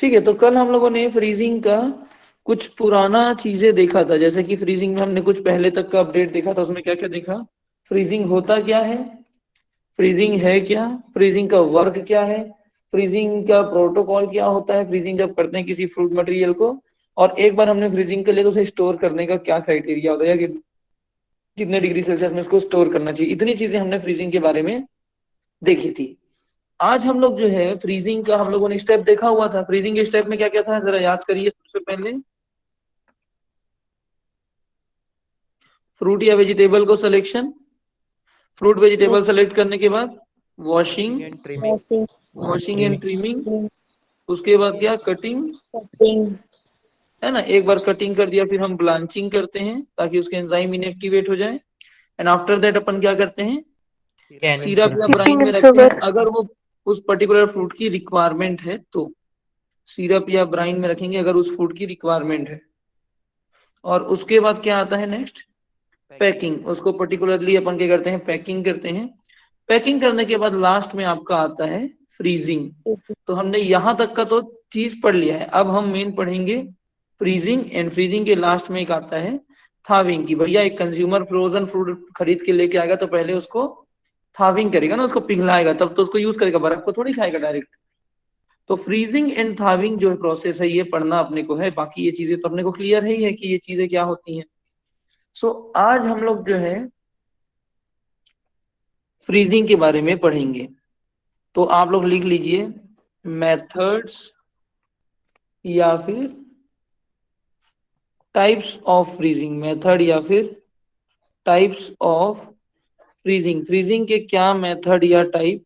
ठीक है, तो कल हम लोगों ने फ्रीजिंग का कुछ पुराना चीजें देखा था, जैसे कि फ्रीजिंग में हमने कुछ पहले तक का अपडेट देखा था। उसमें क्या क्या देखा, फ्रीजिंग होता क्या है, फ्रीजिंग है क्या, फ्रीजिंग का वर्क क्या है, फ्रीजिंग का प्रोटोकॉल क्या होता है, फ्रीजिंग जब करते हैं किसी फ्रूट मटेरियल को, और एक बार हमने फ्रीजिंग कर लिया तो उसे स्टोर करने का क्या क्राइटेरिया होता है, कि कितने डिग्री सेल्सियस में इसको स्टोर करना चाहिए। इतनी चीजें हमने फ्रीजिंग के बारे में देखी थी। आज हम लोग जो है फ्रीजिंग का हम लोगों ने स्टेप देखा हुआ था। फ्रीजिंग के स्टेप में क्या क्या था जरा याद करिए। सबसे पहले फ्रूट या वेजिटेबल को सिलेक्शन, फ्रूट वेजिटेबल सेलेक्ट करने के बाद washing, and trimming. Washing and trimming, उसके बाद क्या, कटिंग, कटिंग, है ना। एक बार कटिंग कर दिया फिर हम ब्लांचिंग करते हैं ताकि उसके एंजाइम इनएक्टिवेट हो जाए। एंड आफ्टर दैट अपन क्या करते हैं, कैनिंग सिरप या ब्राइन में रखते हैं अगर वो उस पर्टिकुलर फ्रूट की रिक्वायरमेंट है तो। सिरप या ब्राइन में रखेंगे अगर उस फ्रूट की रिक्वायरमेंट है। और उसके बाद क्या आता है नेक्स्ट, पैकिंग। उसको पर्टिकुलरली अपन क्या करते हैं, पैकिंग करते हैं। पैकिंग करने के बाद लास्ट में आपका आता है फ्रीजिंग। तो हमने यहां तक का तो चीज पढ़ लिया है। अब हम मेन पढ़ेंगे फ्रीजिंग। एंड फ्रीजिंग के लास्ट में एक आता है थाविंग, की भैया एक कंज्यूमर फ्रोजन फ्रूट खरीद के लेके आएगा तो पहले उसको थाविंग करेगा ना, उसको पिघलाएगा, तब तो उसको यूज करेगा, बर्फ को थोड़ी खाएगा डायरेक्ट। तो फ्रीजिंग एंड थाविंग जो प्रोसेस है ये पढ़ना अपने को है। बाकी ये चीजें तो अपने को क्लियर ही है कि ये चीजें क्या होती हैं। सो आज हम लोग जो है फ्रीजिंग के बारे में पढ़ेंगे। तो आप लोग लिख लीजिए मेथड्स या फिर टाइप्स ऑफ फ्रीजिंग, मेथड या फिर टाइप्स ऑफ फ्रीजिंग। फ्रीजिंग के क्या मेथड या टाइप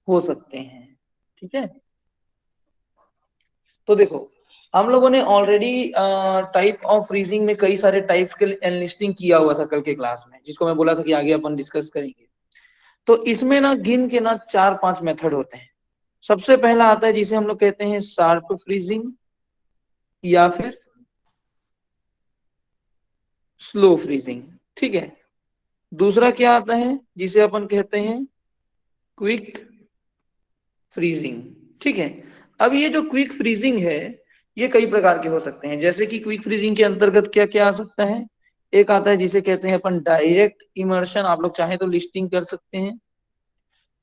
हो सकते हैं, ठीक है। तो देखो हम लोगों ने ऑलरेडी टाइप ऑफ फ्रीजिंग में कई सारे टाइप्स के एनलिस्टिंग किया हुआ था कल के क्लास में, जिसको मैं बोला था कि आगे अपन डिस्कस करेंगे। तो इसमें ना गिन के ना 4-5 मेथड होते हैं। सबसे पहला आता है जिसे हम लोग कहते हैं शार्प फ्रीजिंग या फिर स्लो फ्रीजिंग, ठीक है। दूसरा क्या आता है जिसे अपन कहते हैं क्विक फ्रीजिंग, ठीक है। अब ये जो क्विक फ्रीजिंग है ये कई प्रकार के हो सकते हैं। जैसे कि क्विक फ्रीजिंग के अंतर्गत क्या क्या आ सकता है, एक आता है जिसे कहते हैं अपन डायरेक्ट इमर्शन, आप लोग चाहें तो लिस्टिंग कर सकते हैं।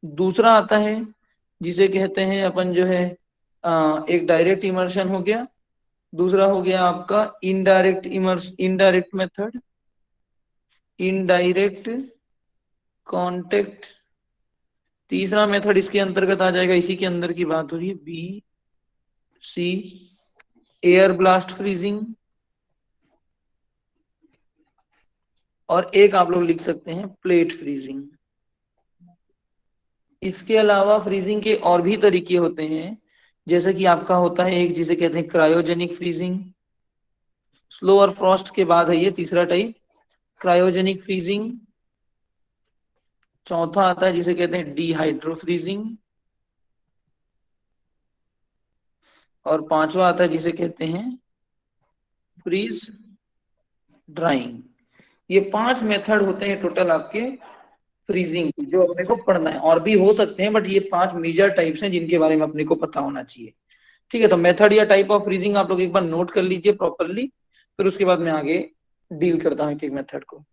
दूसरा आता है जिसे कहते हैं अपन जो है एक डायरेक्ट इमर्शन हो गया। दूसरा हो गया आपका इनडायरेक्ट मेथड, इनडायरेक्ट कांटेक्ट। तीसरा मेथड इसके अंतर्गत आ जाएगा, इसी के अंदर की बात हो रही है, B C air blast freezing. और एक आप लोग लिख सकते हैं प्लेट फ्रीजिंग। इसके अलावा फ्रीजिंग के और भी तरीके होते हैं, जैसे कि आपका होता है एक जिसे कहते हैं क्रायोजेनिक फ्रीजिंग। स्लो और फ्रॉस्ट के बाद है ये तीसरा टाइप, क्रायोजेनिक फ्रीजिंग। चौथा आता है जिसे कहते हैं डिहाइड्रो फ्रीजिंग। और पांचवा आता है जिसे कहते हैं फ्रीज ड्राइंग। ये 5 मेथड होते हैं टोटल आपके फ्रीजिंग की, जो अपने को पढ़ना है। और भी हो सकते हैं बट ये 5 मेजर टाइप्स हैं जिनके बारे में अपने को पता होना चाहिए, ठीक है। तो मेथड या टाइप ऑफ फ्रीजिंग आप लोग एक बार नोट कर लीजिए प्रॉपरली, फिर उसके बाद मैं आगे डील करता हूँ एक मेथड को।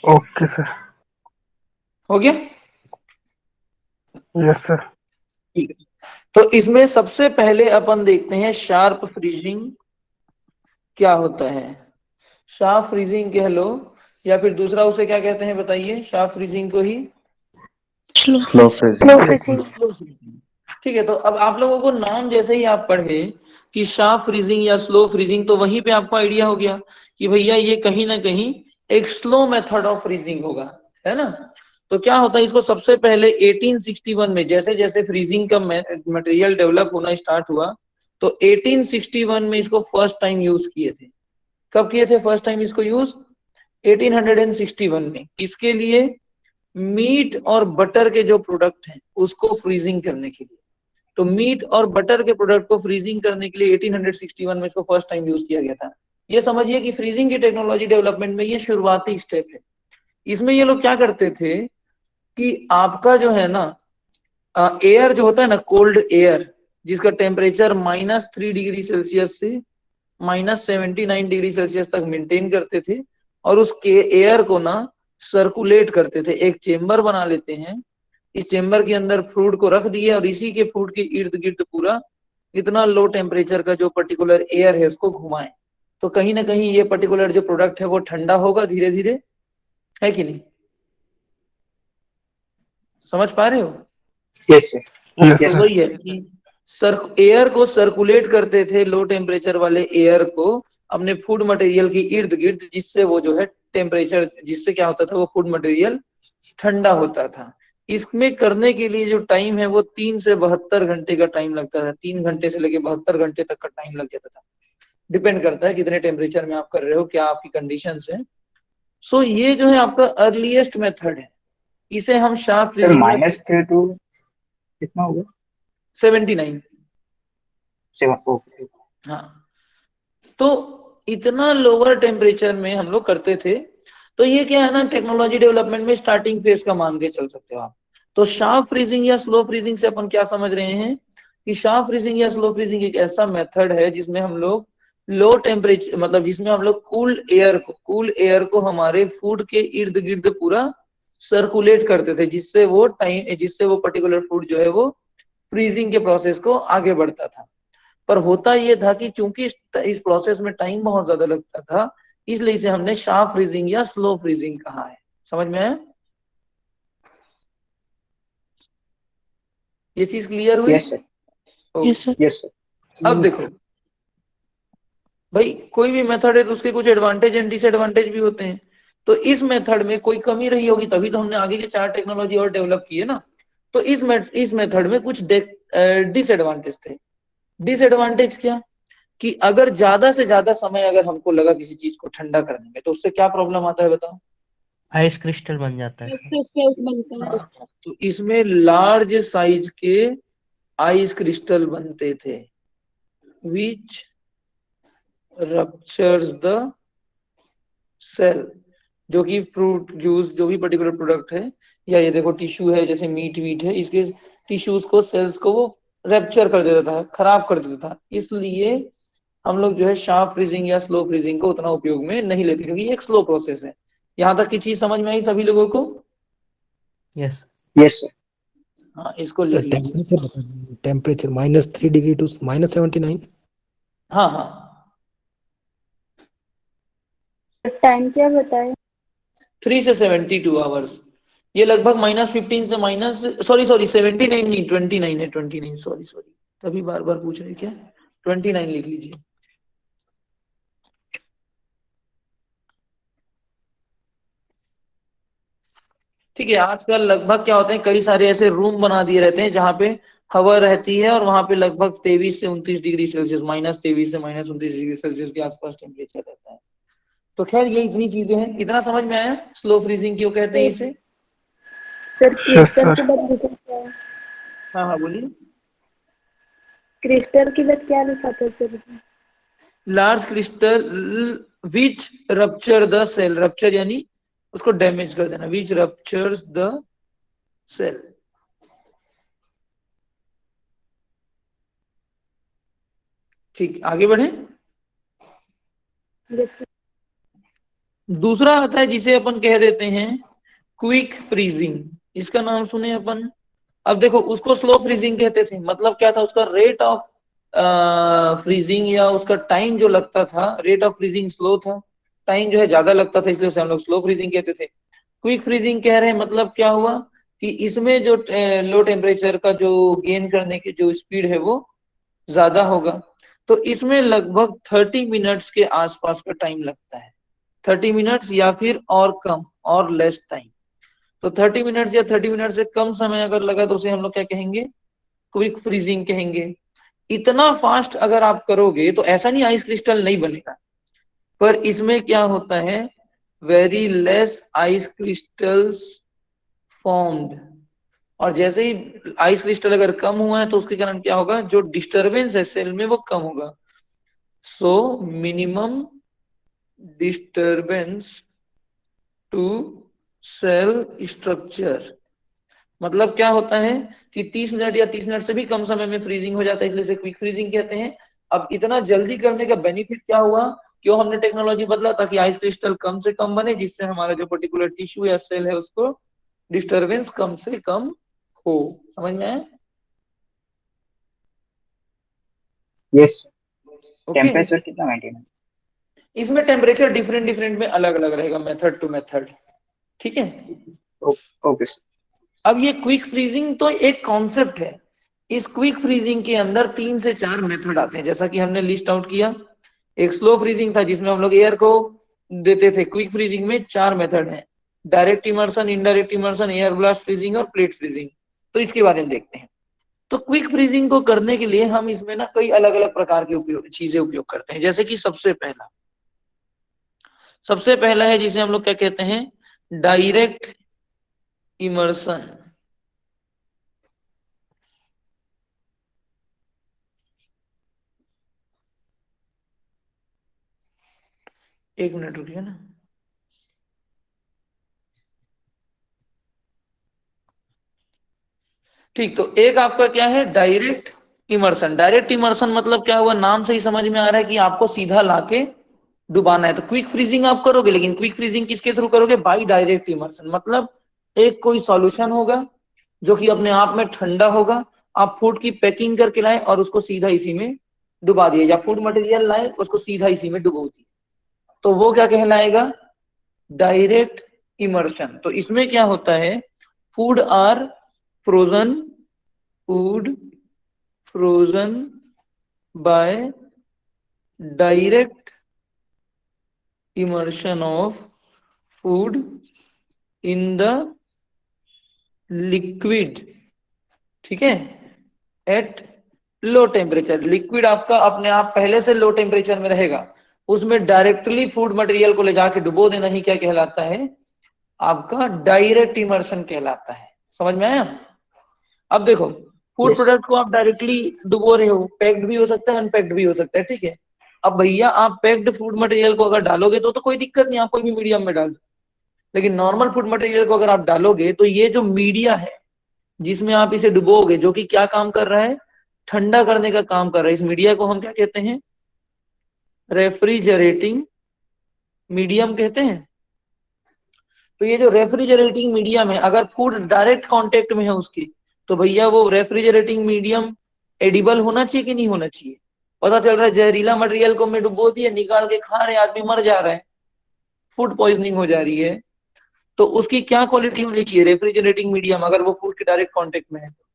Okay sir. हो गया, यस सर। ठीक है। तो इसमें सबसे पहले अपन देखते हैं शार्प फ्रीजिंग क्या होता है। शार्प फ्रीजिंग कह लो या फिर दूसरा उसे क्या कहते हैं बताइए, शार्प फ्रीजिंग को ही स्लो फ्रीजिंग। ठीक है। तो अब आप लोगों को नाम जैसे ही आप पढ़े कि शार्प फ्रीजिंग या स्लो फ्रीजिंग, तो वहीं पे आपको आइडिया हो गया कि भैया ये कहीं ना कहीं एक स्लो मेथड ऑफ फ्रीजिंग होगा, है ना। तो क्या होता है, इसको सबसे पहले 1861 में जैसे जैसे फ्रीजिंग का मटेरियल डेवलप होना स्टार्ट हुआ, तो 1861 में इसको फर्स्ट टाइम यूज किए थे। कब किए थे फर्स्ट टाइम इसको यूज? 1861 में। किसके लिए? मीट और बटर के जो प्रोडक्ट हैं उसको फ्रीजिंग करने के लिए। तो मीट और बटर के प्रोडक्ट को फ्रीजिंग करने के लिए 1861 में इसको फर्स्ट टाइम यूज किया गया था। ये समझिए कि फ्रीजिंग की टेक्नोलॉजी डेवलपमेंट में ये शुरुआती स्टेप है। इसमें ये लोग क्या करते थे कि आपका जो है ना एयर जो होता है ना, कोल्ड एयर, जिसका टेम्परेचर -3 डिग्री सेल्सियस से -79 डिग्री सेल्सियस तक मेंटेन करते थे, और उस एयर को ना सर्कुलेट करते थे। एक चेम्बर बना लेते हैं, इस चेम्बर के अंदर फ्रूट को रख दिए और इसी के फ्रूट के इर्द गिर्द पूरा इतना लो टेम्परेचर का जो पर्टिकुलर एयर है उसको घुमाएं, तो कहीं ना कहीं ये पर्टिकुलर जो प्रोडक्ट है वो ठंडा होगा धीरे धीरे, है कि नहीं? समझ पा रहे हो? Yes sir. तो वही है कि एयर को सर्कुलेट करते थे, लो टेम्परेचर वाले एयर को अपने फूड मटेरियल के इर्द गिर्द, जिससे वो जो है टेम्परेचर, जिससे क्या होता था, वो फूड मटेरियल ठंडा होता था। इसमें करने के लिए जो टाइम है वो 3 से 72 घंटे का टाइम लगता था। 3 घंटे से लेके 72 घंटे तक का टाइम लग जाता था। डिपेंड करता है कितने टेम्परेचर में आप कर रहे हो, क्या आपकी कंडीशंस है। सो ये जो है आपका अर्लीस्ट मेथड है, इसे हम शार्प सर फ्रीजिंग में -3 टू कितना होगा? 79। 7। ओके। हाँ, तो इतना लोअर टेम्परेचर में हम लोग करते थे। तो ये क्या है ना, टेक्नोलॉजी डेवलपमेंट में स्टार्टिंग फेज का मान के चल सकते हो आप। तो शार्प फ्रीजिंग या स्लो फ्रीजिंग से अपन क्या समझ रहे हैं कि शार्प फ्रीजिंग या स्लो फ्रीजिंग एक ऐसा मेथड है जिसमें हम लोग लो टेम्परेचर, मतलब जिसमें हम लोग कूल एयर को हमारे फूड के इर्द गिर्द पूरा सर्कुलेट करते थे, जिससे वो पर्टिकुलर फूड जो है वो फ्रीजिंग के प्रोसेस को आगे बढ़ता था। पर होता यह था कि चूंकि इस प्रोसेस में टाइम बहुत ज्यादा लगता था, इसलिए इसे हमने शार्प फ्रीजिंग या स्लो फ्रीजिंग कहा है। समझ में आया? ये चीज क्लियर हुई? Yes sir. Yes sir. Yes sir. अब देखो भाई, कोई भी मेथड है तो उसके कुछ एडवांटेज एंड डिसएडवांटेज भी होते हैं। तो इस मेथड में कोई कमी रही होगी, तभी तो हमने आगे के 4 टेक्नोलॉजी और डेवलप किए ना। तो इस मेथड में कुछ डिसएडवांटेज थे। डिसएडवांटेज क्या? कि अगर ज्यादा से ज्यादा समय अगर हमको लगा किसी चीज को ठंडा करने में, तो उससे क्या प्रॉब्लम आता है बताओ? आइस क्रिस्टल बन जाता है सर। हाँ, तो इसमें लार्ज साइज के आइस क्रिस्टल बनते थे, विच रप्चर्स द सेल। जो कि फ्रूट जूस, जो भी पर्टिकुलर प्रोडक्ट है, या ये देखो टिश्यू है, जैसे मीट वीट है, इसके टिश्यूज को, सेल्स को वो रैप्चर कर देता था, खराब कर देता था। इसलिए हम लोग जो है शार्प फ्रीजिंग या स्लो फ्रीजिंग को उतना उपयोग में नहीं लेते, क्योंकि ये एक स्लो प्रोसेस है। यहाँ तक की चीज समझ में आई सभी लोगों को? Yes yes sir. हाँ, इसको सर लिख लीजिए। टेम्परेचर बता दीजिए। Temperature -3 degree to -79। हाँ हाँ, टाइम क्या बताए? 3 से 72 आवर्स। ये लगभग -15 से सॉरी 79 नहीं, 29 है, 29, सॉरी। तभी बार बार पूछ रहे क्या? 29 लिख लीजिए। ठीक है। आजकल लगभग क्या होते हैं, कई सारे ऐसे रूम बना दिए रहते हैं जहाँ पे हवा रहती है, और वहां पे लगभग 23 से 29 डिग्री सेल्सियस, -23 से -29 डिग्री सेल्सियस के आसपास टेम्परेचर रहता है। तो खैर ये इतनी चीजें हैं। इतना समझ में आया स्लो फ्रीजिंग क्यों कहते हैं इसे? सर क्रिस्टल की बात लिखा क्या है? हाँ हाँ, बोलिए। क्रिस्टल की बात क्या लिखा था sir? Large crystal which rupture the cell, rupture यानी उसको डैमेज कर देना, विच रप्चर्स द सेल। ठीक, आगे बढ़े। Yes sir. दूसरा आता है जिसे अपन कह देते हैं क्विक फ्रीजिंग। इसका नाम सुने अपन? अब देखो, उसको स्लो फ्रीजिंग कहते थे। मतलब क्या था, उसका रेट ऑफ फ्रीजिंग या उसका टाइम जो लगता था, रेट ऑफ फ्रीजिंग स्लो था, टाइम जो है ज्यादा लगता था, इसलिए उसे हम लोग स्लो फ्रीजिंग कहते थे। क्विक फ्रीजिंग कह रहे हैं, मतलब क्या हुआ कि इसमें जो लो टेम्परेचर का जो गेन करने की जो स्पीड है वो ज्यादा होगा। तो इसमें लगभग 30 मिनट्स के आसपास का टाइम लगता है। 30 मिनट्स या फिर और कम, और लेस टाइम। तो 30 मिनट्स या 30 मिनट से कम समय अगर लगा तो उसे हम लोग क्या कहेंगे? क्विक फ्रीजिंग कहेंगे। इतना फास्ट अगर आप करोगे तो ऐसा नहीं आइस क्रिस्टल नहीं बनेगा, पर इसमें क्या होता है, very less ice crystals formed. और जैसे ही आइस क्रिस्टल अगर कम हुआ है तो उसके कारण क्या होगा, जो डिस्टरबेंस है सेल में वो कम होगा। So minimum disturbance to cell structure, मतलब क्या होता है कि 30 मिनट या 30 मिनट से भी कम समय में फ्रीजिंग हो जाता है, इसलिए इसे क्विक फ्रीजिंग कहते हैं। अब इतना जल्दी करने का बेनिफिट क्या हुआ, क्यों हमने टेक्नोलॉजी बदला, ताकि आइस क्रिस्टल कम से कम बने, जिससे हमारा जो पर्टिकुलर टिश्यू या सेल है उसको डिस्टरबेंस कम से कम हो। समझ में आया? यस। ओके। टेम्परेचर कितना मेंटेन है? इसमें टेम्परेचर डिफरेंट डिफरेंट में अलग अलग रहेगा, मेथड टू मेथड। ठीक है। Okay sir. अब ये क्विक फ्रीजिंग तो एक कॉन्सेप्ट है, इस क्विक फ्रीजिंग के अंदर 3 से 4 मेथड आते हैं, जैसा कि हमने लिस्ट आउट किया। एक स्लो फ्रीजिंग था जिसमें हम लोग एयर को देते थे। क्विक फ्रीजिंग में 4 मेथड हैं, direct immersion, indirect immersion, air blast freezing और प्लेट फ्रीजिंग। तो इसके बारे में देखते हैं। तो क्विक फ्रीजिंग को करने के लिए हम इसमें ना कई अलग अलग प्रकार की चीजें उपयोग करते हैं। जैसे कि सबसे पहला है जिसे हम लोग क्या कहते हैं, डायरेक्ट इमर्सन। एक मिनट रुकिए ना। ठीक, तो एक आपका क्या है, डायरेक्ट इमर्सन। डायरेक्ट इमर्सन मतलब क्या हुआ, नाम से ही समझ में आ रहा है कि आपको सीधा लाके डुबाना है। तो क्विक फ्रीजिंग आप करोगे, लेकिन क्विक फ्रीजिंग किसके थ्रू करोगे, बाई डायरेक्ट इमर्सन। मतलब एक कोई सॉल्यूशन होगा जो कि अपने आप में ठंडा होगा, आप फूड की पैकिंग करके लाए और उसको सीधा इसी में डुबा दिए, या फूड मटेरियल लाए उसको सीधा इसी में डुबो दिए, तो वो क्या कहलाएगा, डायरेक्ट इमर्शन। तो इसमें क्या होता है, food are frozen, food frozen by direct immersion of food in the liquid, ठीक है, एट लो टेम्परेचर। लिक्विड आपका अपने आप पहले से लो टेम्परेचर में रहेगा, उसमें डायरेक्टली फूड मटेरियल को ले जाके डुबो देना ही क्या कहलाता है, आपका डायरेक्ट इमर्शन कहलाता है। समझ में आया? अब देखो, फूड यस। प्रोडक्ट को आप डायरेक्टली डुबो रहे हो, पैक्ड भी हो सकता है, अनपैक्ड भी हो सकता है, ठीक है। अब भैया आप पैक्ड फूड मटेरियल को अगर डालोगे तो कोई दिक्कत नहीं, आप कोई भी मीडियम में डाल दो। लेकिन नॉर्मल फूड मटेरियल को अगर आप डालोगे तो ये जो मीडिया है जिसमें आप इसे डुबोगे, जो कि क्या काम कर रहा है, ठंडा करने का काम कर रहा है, इस मीडिया को हम क्या कहते हैं, रेफ्रिजरेटिंग मीडियम कहते हैं। तो ये जो रेफ्रिजरेटिंग मीडियम है, अगर फूड डायरेक्ट कांटेक्ट में है उसके, तो भैया वो रेफ्रिजरेटिंग मीडियम एडिबल होना चाहिए कि नहीं होना चाहिए। पता चल रहा है जहरीला मटेरियल को मैं डुबो दिया, निकाल के खा रहे, आदमी मर जा रहा है, फूड पॉइजनिंग हो जा रही है। तो उसकी क्या क्वालिटी होनी चाहिए, रेफ्रिजरेटिंग मीडियम, अगर वो फूड के डायरेक्ट कांटेक्ट में है तो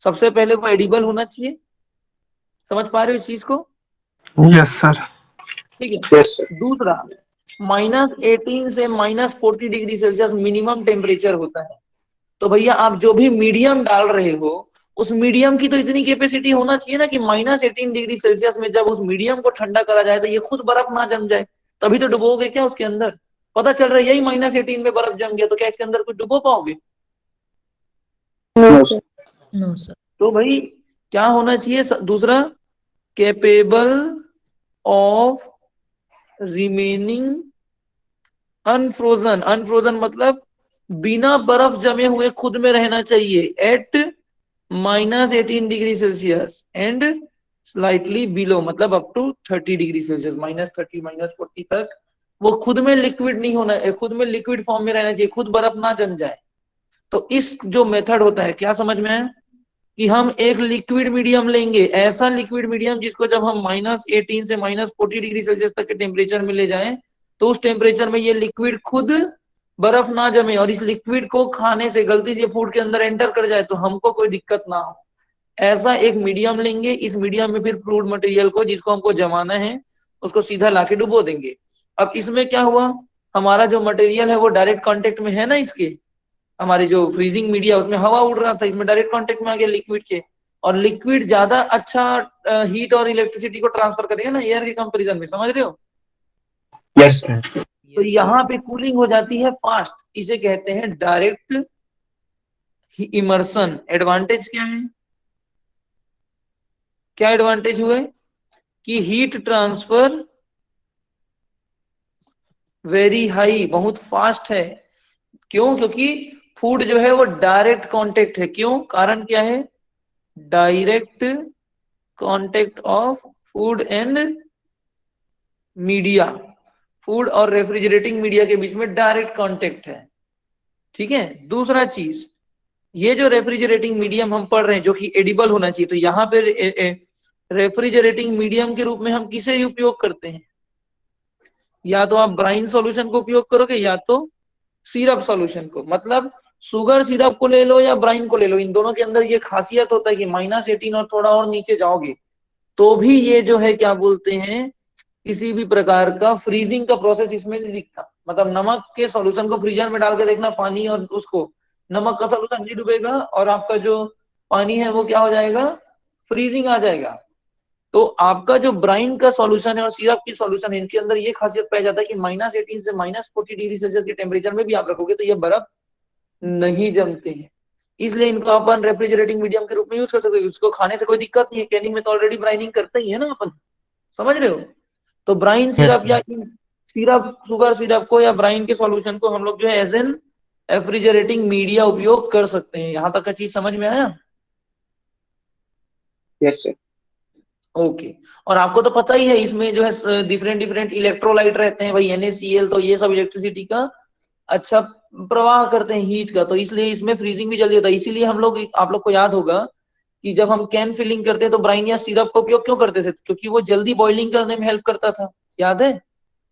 सबसे पहले वो एडिबल होना चाहिए। समझ पा रहे हो इस चीज को? Yes sir. ठीक है। Yes sir. दूसरा, -18 से -40 डिग्री सेल्सियस मिनिमम टेम्परेचर होता है। तो भैया आप जो भी मीडियम डाल रहे हो, उस मीडियम की तो इतनी कैपेसिटी होना चाहिए ना कि -18 डिग्री सेल्सियस में जब उस मीडियम को ठंडा करा जाए तो ये खुद बर्फ ना जम जाए, तभी तो डुबोगे क्या उसके अंदर। पता चल रहा है यही -18 में बर्फ जम गया, तो क्या इसके अंदर कुछ डुबो पाओगे? No sir. No sir. तो भाई क्या होना चाहिए, दूसरा, capable of remaining unfrozen. Unfrozen मतलब बिना बर्फ जमे हुए खुद में रहना चाहिए, at -18 degree celsius and slightly below, मतलब अप टू 30 डिग्री सेल्सियस, -30 -40 तक वो खुद में लिक्विड नहीं होना, खुद में लिक्विड फॉर्म में रहना चाहिए, खुद बर्फ ना जम जाए। तो इस जो मेथड होता है, क्या समझ में आया, कि हम एक लिक्विड मीडियम लेंगे, ऐसा लिक्विड मीडियम जिसको जब हम -18 से -40 डिग्री सेल्सियस तक के टेम्परेचर में ले जाएं, तो उस टेम्परेचर में ये लिक्विड खुद बर्फ ना जमे, और इस लिक्विड को खाने से गलती से फूड के अंदर एंटर कर जाए तो हमको कोई दिक्कत ना हो। ऐसा एक मीडियम लेंगे, इस मीडियम में फिर फूड मटेरियल को जिसको हमको जमाना है उसको सीधा लाके डुबो देंगे। अब इसमें क्या हुआ, हमारा जो मटेरियल है वो डायरेक्ट कांटेक्ट में है ना इसके, हमारे जो फ्रीजिंग मीडिया उसमें हवा उड़ रहा था, इसमें डायरेक्ट कांटेक्ट में आ गया लिक्विड के, और लिक्विड ज्यादा अच्छा हीट और इलेक्ट्रिसिटी को ट्रांसफर करेगा ना एयर के कंपैरिजन में, समझ रहे हो? Yes. तो यहाँ पे कूलिंग हो जाती है फास्ट, इसे कहते हैं डायरेक्ट इमर्सन। एडवांटेज क्या है? क्या एडवांटेज हुए कि हीट ट्रांसफर वेरी हाई, बहुत फास्ट है। क्यों? क्योंकि फूड जो है वो डायरेक्ट कांटेक्ट है। क्यों? कारण क्या है? Direct contact of food and media, food और रेफ्रिजरेटिंग मीडिया के बीच में डायरेक्ट कांटेक्ट है। ठीक है। दूसरा चीज, ये जो रेफ्रिजरेटिंग मीडियम हम पढ़ रहे हैं जो कि एडिबल होना चाहिए, तो यहाँ पे रेफ्रिजरेटिंग मीडियम के रूप में हम किसे उपयोग करते हैं? या तो आप ब्राइन सॉल्यूशन को उपयोग करोगे या तो सिरप सॉल्यूशन को। मतलब शुगर सिरप को ले लो या ब्राइन को ले लो, इन दोनों के अंदर ये खासियत होता है कि -18 और थोड़ा और नीचे जाओगे तो भी ये जो है क्या बोलते हैं, किसी भी प्रकार का फ्रीजिंग का प्रोसेस इसमें नहीं दिखता। मतलब नमक के सॉल्यूशन को फ्रीजर में डाल के देखना, पानी और उसको, नमक का सॉल्यूशन नहीं डूबेगा और आपका जो पानी है वो क्या हो जाएगा? फ्रीजिंग आ जाएगा। तो आपका जो ब्राइन का सॉल्यूशन है और सिरप की सॉल्यूशन है, इनके अंदर ये खासियत पाया जाता है कि -18 से -40 डिग्री सेल्सियस के टेम्परेचर में भी आप रखोगे तो ये बर्फ नहीं जमते हैं। इसलिए इनको अपन रेफ्रिजरेटिंग मीडियम के रूप में यूज कर सकते हैं। उसको खाने से कोई दिक्कत नहीं है, कैनिंग में तो ऑलरेडी ब्राइनिंग करते ही है ना अपन, समझ रहे हो? तो ब्राइन यस सिरप या सिरप, शुगर सिरप को या ब्राइन के सॉल्यूशन को हम लोग जो है एज एन रेफ्रिजरेटिंग मीडिया उपयोग कर सकते हैं। यहां तक का चीज समझ में आया? Yes, sir. ओके। और आपको तो पता ही है इसमें जो है डिफरेंट डिफरेंट इलेक्ट्रोलाइट रहते हैं भाई, NaCl, तो ये सब इलेक्ट्रिसिटी का अच्छा प्रवाह करते हैं, हीट का, तो इसलिए इसमें फ्रीजिंग भी जल्दी होता है। इसीलिए हम लोग, आप लोग को याद होगा कि जब हम कैन फिलिंग करते हैं तो ब्राइन या सिरप का उपयोग क्यों करते थे? क्योंकि वो जल्दी बॉइलिंग करने में हेल्प करता था, याद है?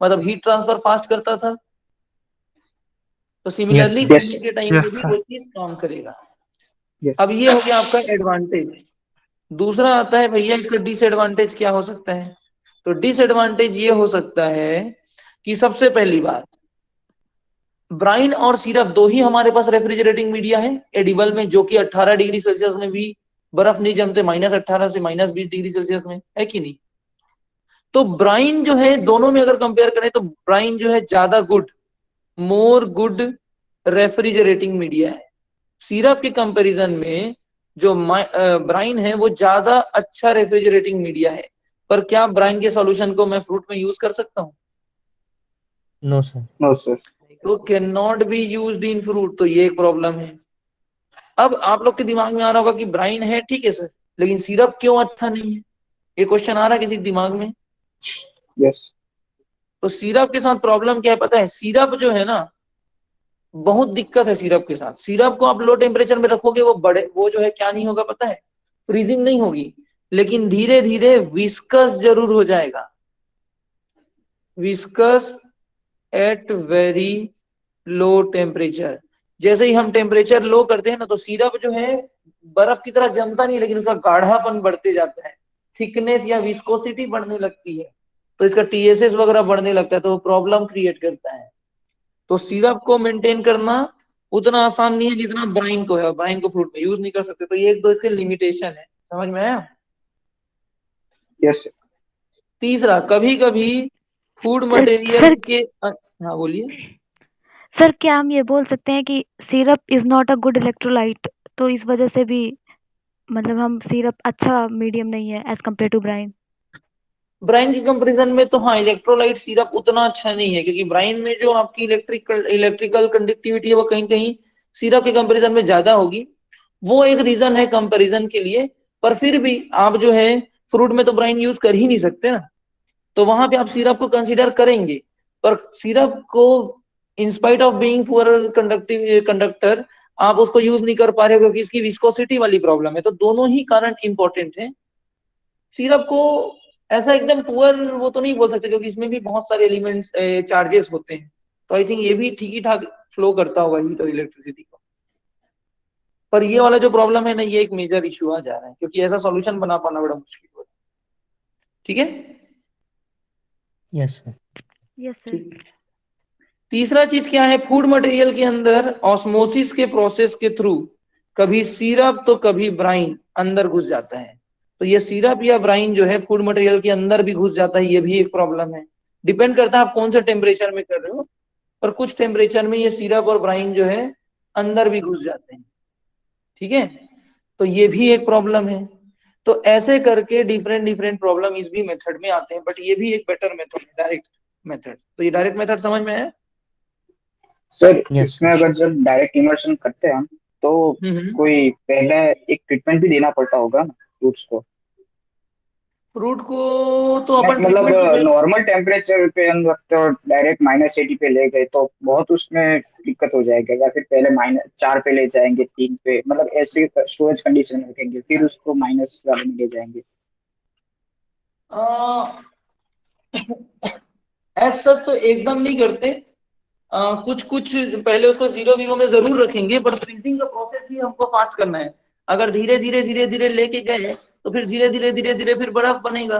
मतलब हीट ट्रांसफर फास्ट करता था। तो सिमिलरली यस Yes, पीने sir. के टाइम Yes, पे भी sir. वो चीज काम करेगा। Yes. अब ये हो गया आपका एडवांटेज। दूसरा आता है भैया इसका डिसएडवांटेज क्या हो सकता है? तो डिसएडवांटेज ये हो सकता है कि सबसे पहली बात, ब्राइन और सिरप दो ही हमारे पास रेफ्रिजरेटिंग मीडिया है एडिबल में, जो कि 18 डिग्री सेल्सियस में भी बर्फ नहीं जमते, -18 से -20 डिग्री सेल्सियस में, है कि नहीं? तो ब्राइन जो है, दोनों में अगर कंपेयर करें तो ब्राइन जो है ज्यादा good, more good refrigerating media है। सिरप के कंपैरिजन में जो ब्राइन है वो ज्यादा अच्छा रेफ्रिजरेटिंग मीडिया है। पर क्या ब्राइन के सॉल्यूशन को मैं फ्रूट में यूज कर सकता हूँ? No sir. No, sir. तो can not be used in fruit, तो ये एक प्रॉब्लम है। अब आप लोग के दिमाग में आ रहा होगा कि ब्राइन है ठीक है सर, लेकिन सिरप क्यों अच्छा नहीं है? ये क्वेश्चन आ रहा है किसी के दिमाग में? Yes. तो सिरप के साथ प्रॉब्लम क्या है पता है? सिरप जो है ना, बहुत दिक्कत है सिरप के साथ। सिरप को आप लो टेम्परेचर में रखोगे, वो जो है क्या नहीं होगा पता है? फ्रीजिंग नहीं होगी, लेकिन धीरे धीरे विस्कस जरूर हो जाएगा। Viscous at very low temperature. जैसे ही हम टेम्परेचर लो करते हैं ना, तो सिरप जो है बर्फ की तरह जमता नहीं, लेकिन उसका गाढ़ापन बढ़ते जाता है, थिकनेस या विस्कोसिटी बढ़ने लगती है, तो इसका TSS वगैरह बढ़ने लगता है, तो प्रॉब्लम क्रिएट करता है। तो सिरप को मेंटेन करना उतना आसान नहीं है जितना ब्राइन को है, और ब्राइन को फ्रूट में यूज नहीं कर सकते। तो ये एक दो इसके लिमिटेशन है, समझ में आया? Yes, sir. तीसरा, कभी कभी फूड मटेरियल सर के हाँ बोलिए। सर क्या हम ये बोल सकते हैं कि syrup is not a good electrolyte, तो इस वजह से भी मतलब हम सिरप अच्छा मीडियम नहीं है as compare to brine? Brine के कंपैरिजन में तो हाँ, इलेक्ट्रोलाइट सिरप उतना अच्छा नहीं है, क्योंकि ब्राइन में जो आपकी इलेक्ट्रिकल कंडक्टिविटी है वो कहीं कहीं सिरप के कंपैरिजन में ज्यादा होगी। वो एक रीजन है कंपैरिजन के लिए। पर फिर भी आप जो है फ्रूट में तो ब्राइन यूज कर ही नहीं सकते ना, तो वहां पे आप सिरप को कंसीडर करेंगे। पर सिरप को in spite of being poor conductor आप उसको यूज नहीं कर पा रहे हो, क्योंकि इसकी विस्कोसिटी वाली प्रॉब्लम है। तो दोनों ही कारण इंपॉर्टेंट है। सिरप को ऐसा एकदम पुअर वो तो नहीं बोल सकते, क्योंकि इसमें भी बहुत सारे एलिमेंट्स चार्जेस होते हैं। तो आई थिंक ये भी ठीक ही ठाक फ्लो करता होगा हीट और इलेक्ट्रिसिटी को। पर ये वाला जो प्रॉब्लम है ना, ये एक मेजर इशू आ जा रहा है, क्योंकि ऐसा सॉल्यूशन बना पाना बड़ा मुश्किल हो रहा है। ठीक है? Yes sir. Yes sir. ठीक। तीसरा चीज क्या है? फूड मटेरियल के अंदर ऑस्मोसिस के प्रोसेस के थ्रू कभी सिरप तो कभी ब्राइन अंदर घुस जाता है। तो ये सिरप या ब्राइन जो है फूड मटेरियल के अंदर भी घुस जाता है, ये भी एक प्रॉब्लम है। डिपेंड करता है आप कौन से टेम्परेचर में कर रहे हो, पर कुछ टेम्परेचर में ये सिरप और ब्राइन जो है अंदर भी घुस जाते हैं। ठीक है, तो ये भी एक प्रॉब्लम है। तो ऐसे करके डिफरेंट डिफरेंट प्रॉब्लम इस भी मेथड में आते हैं, बट ये भी एक बेटर मेथड है, डायरेक्ट मेथड। तो ये डायरेक्ट मेथड समझ में है? सर यस इसमें अगर जब डायरेक्ट इमर्शन करते हैं हम, तो हम्म। कोई पहले एक ट्रीटमेंट भी देना पड़ता होगा ना फ्रूट्स को? फ्रूट को तो अपन मतलब ट्रीटमेंट से नॉर्मल टेम्परेचर पे हम रखते हो, डायरेक्ट -80 पे ले गए तो बहुत उसमें दिक्कत हो जाएगा, या फिर पहले -4 पे ले जाएंगे, 3 पे, मतलब ऐसे स्टोरेज कंडीशन में रखेंगे, फिर उसको माइनस वाले में ले जाएंगे? एज सच तो एकदम नहीं करते। कुछ कुछ पहले उसको 0 0 में जरूर रखेंगे, बट फ्रीजिंग का प्रोसेस ही हमको फास्ट करना है। अगर धीरे धीरे धीरे धीरे लेके गए तो फिर धीरे धीरे फिर बर्फ बनेगा,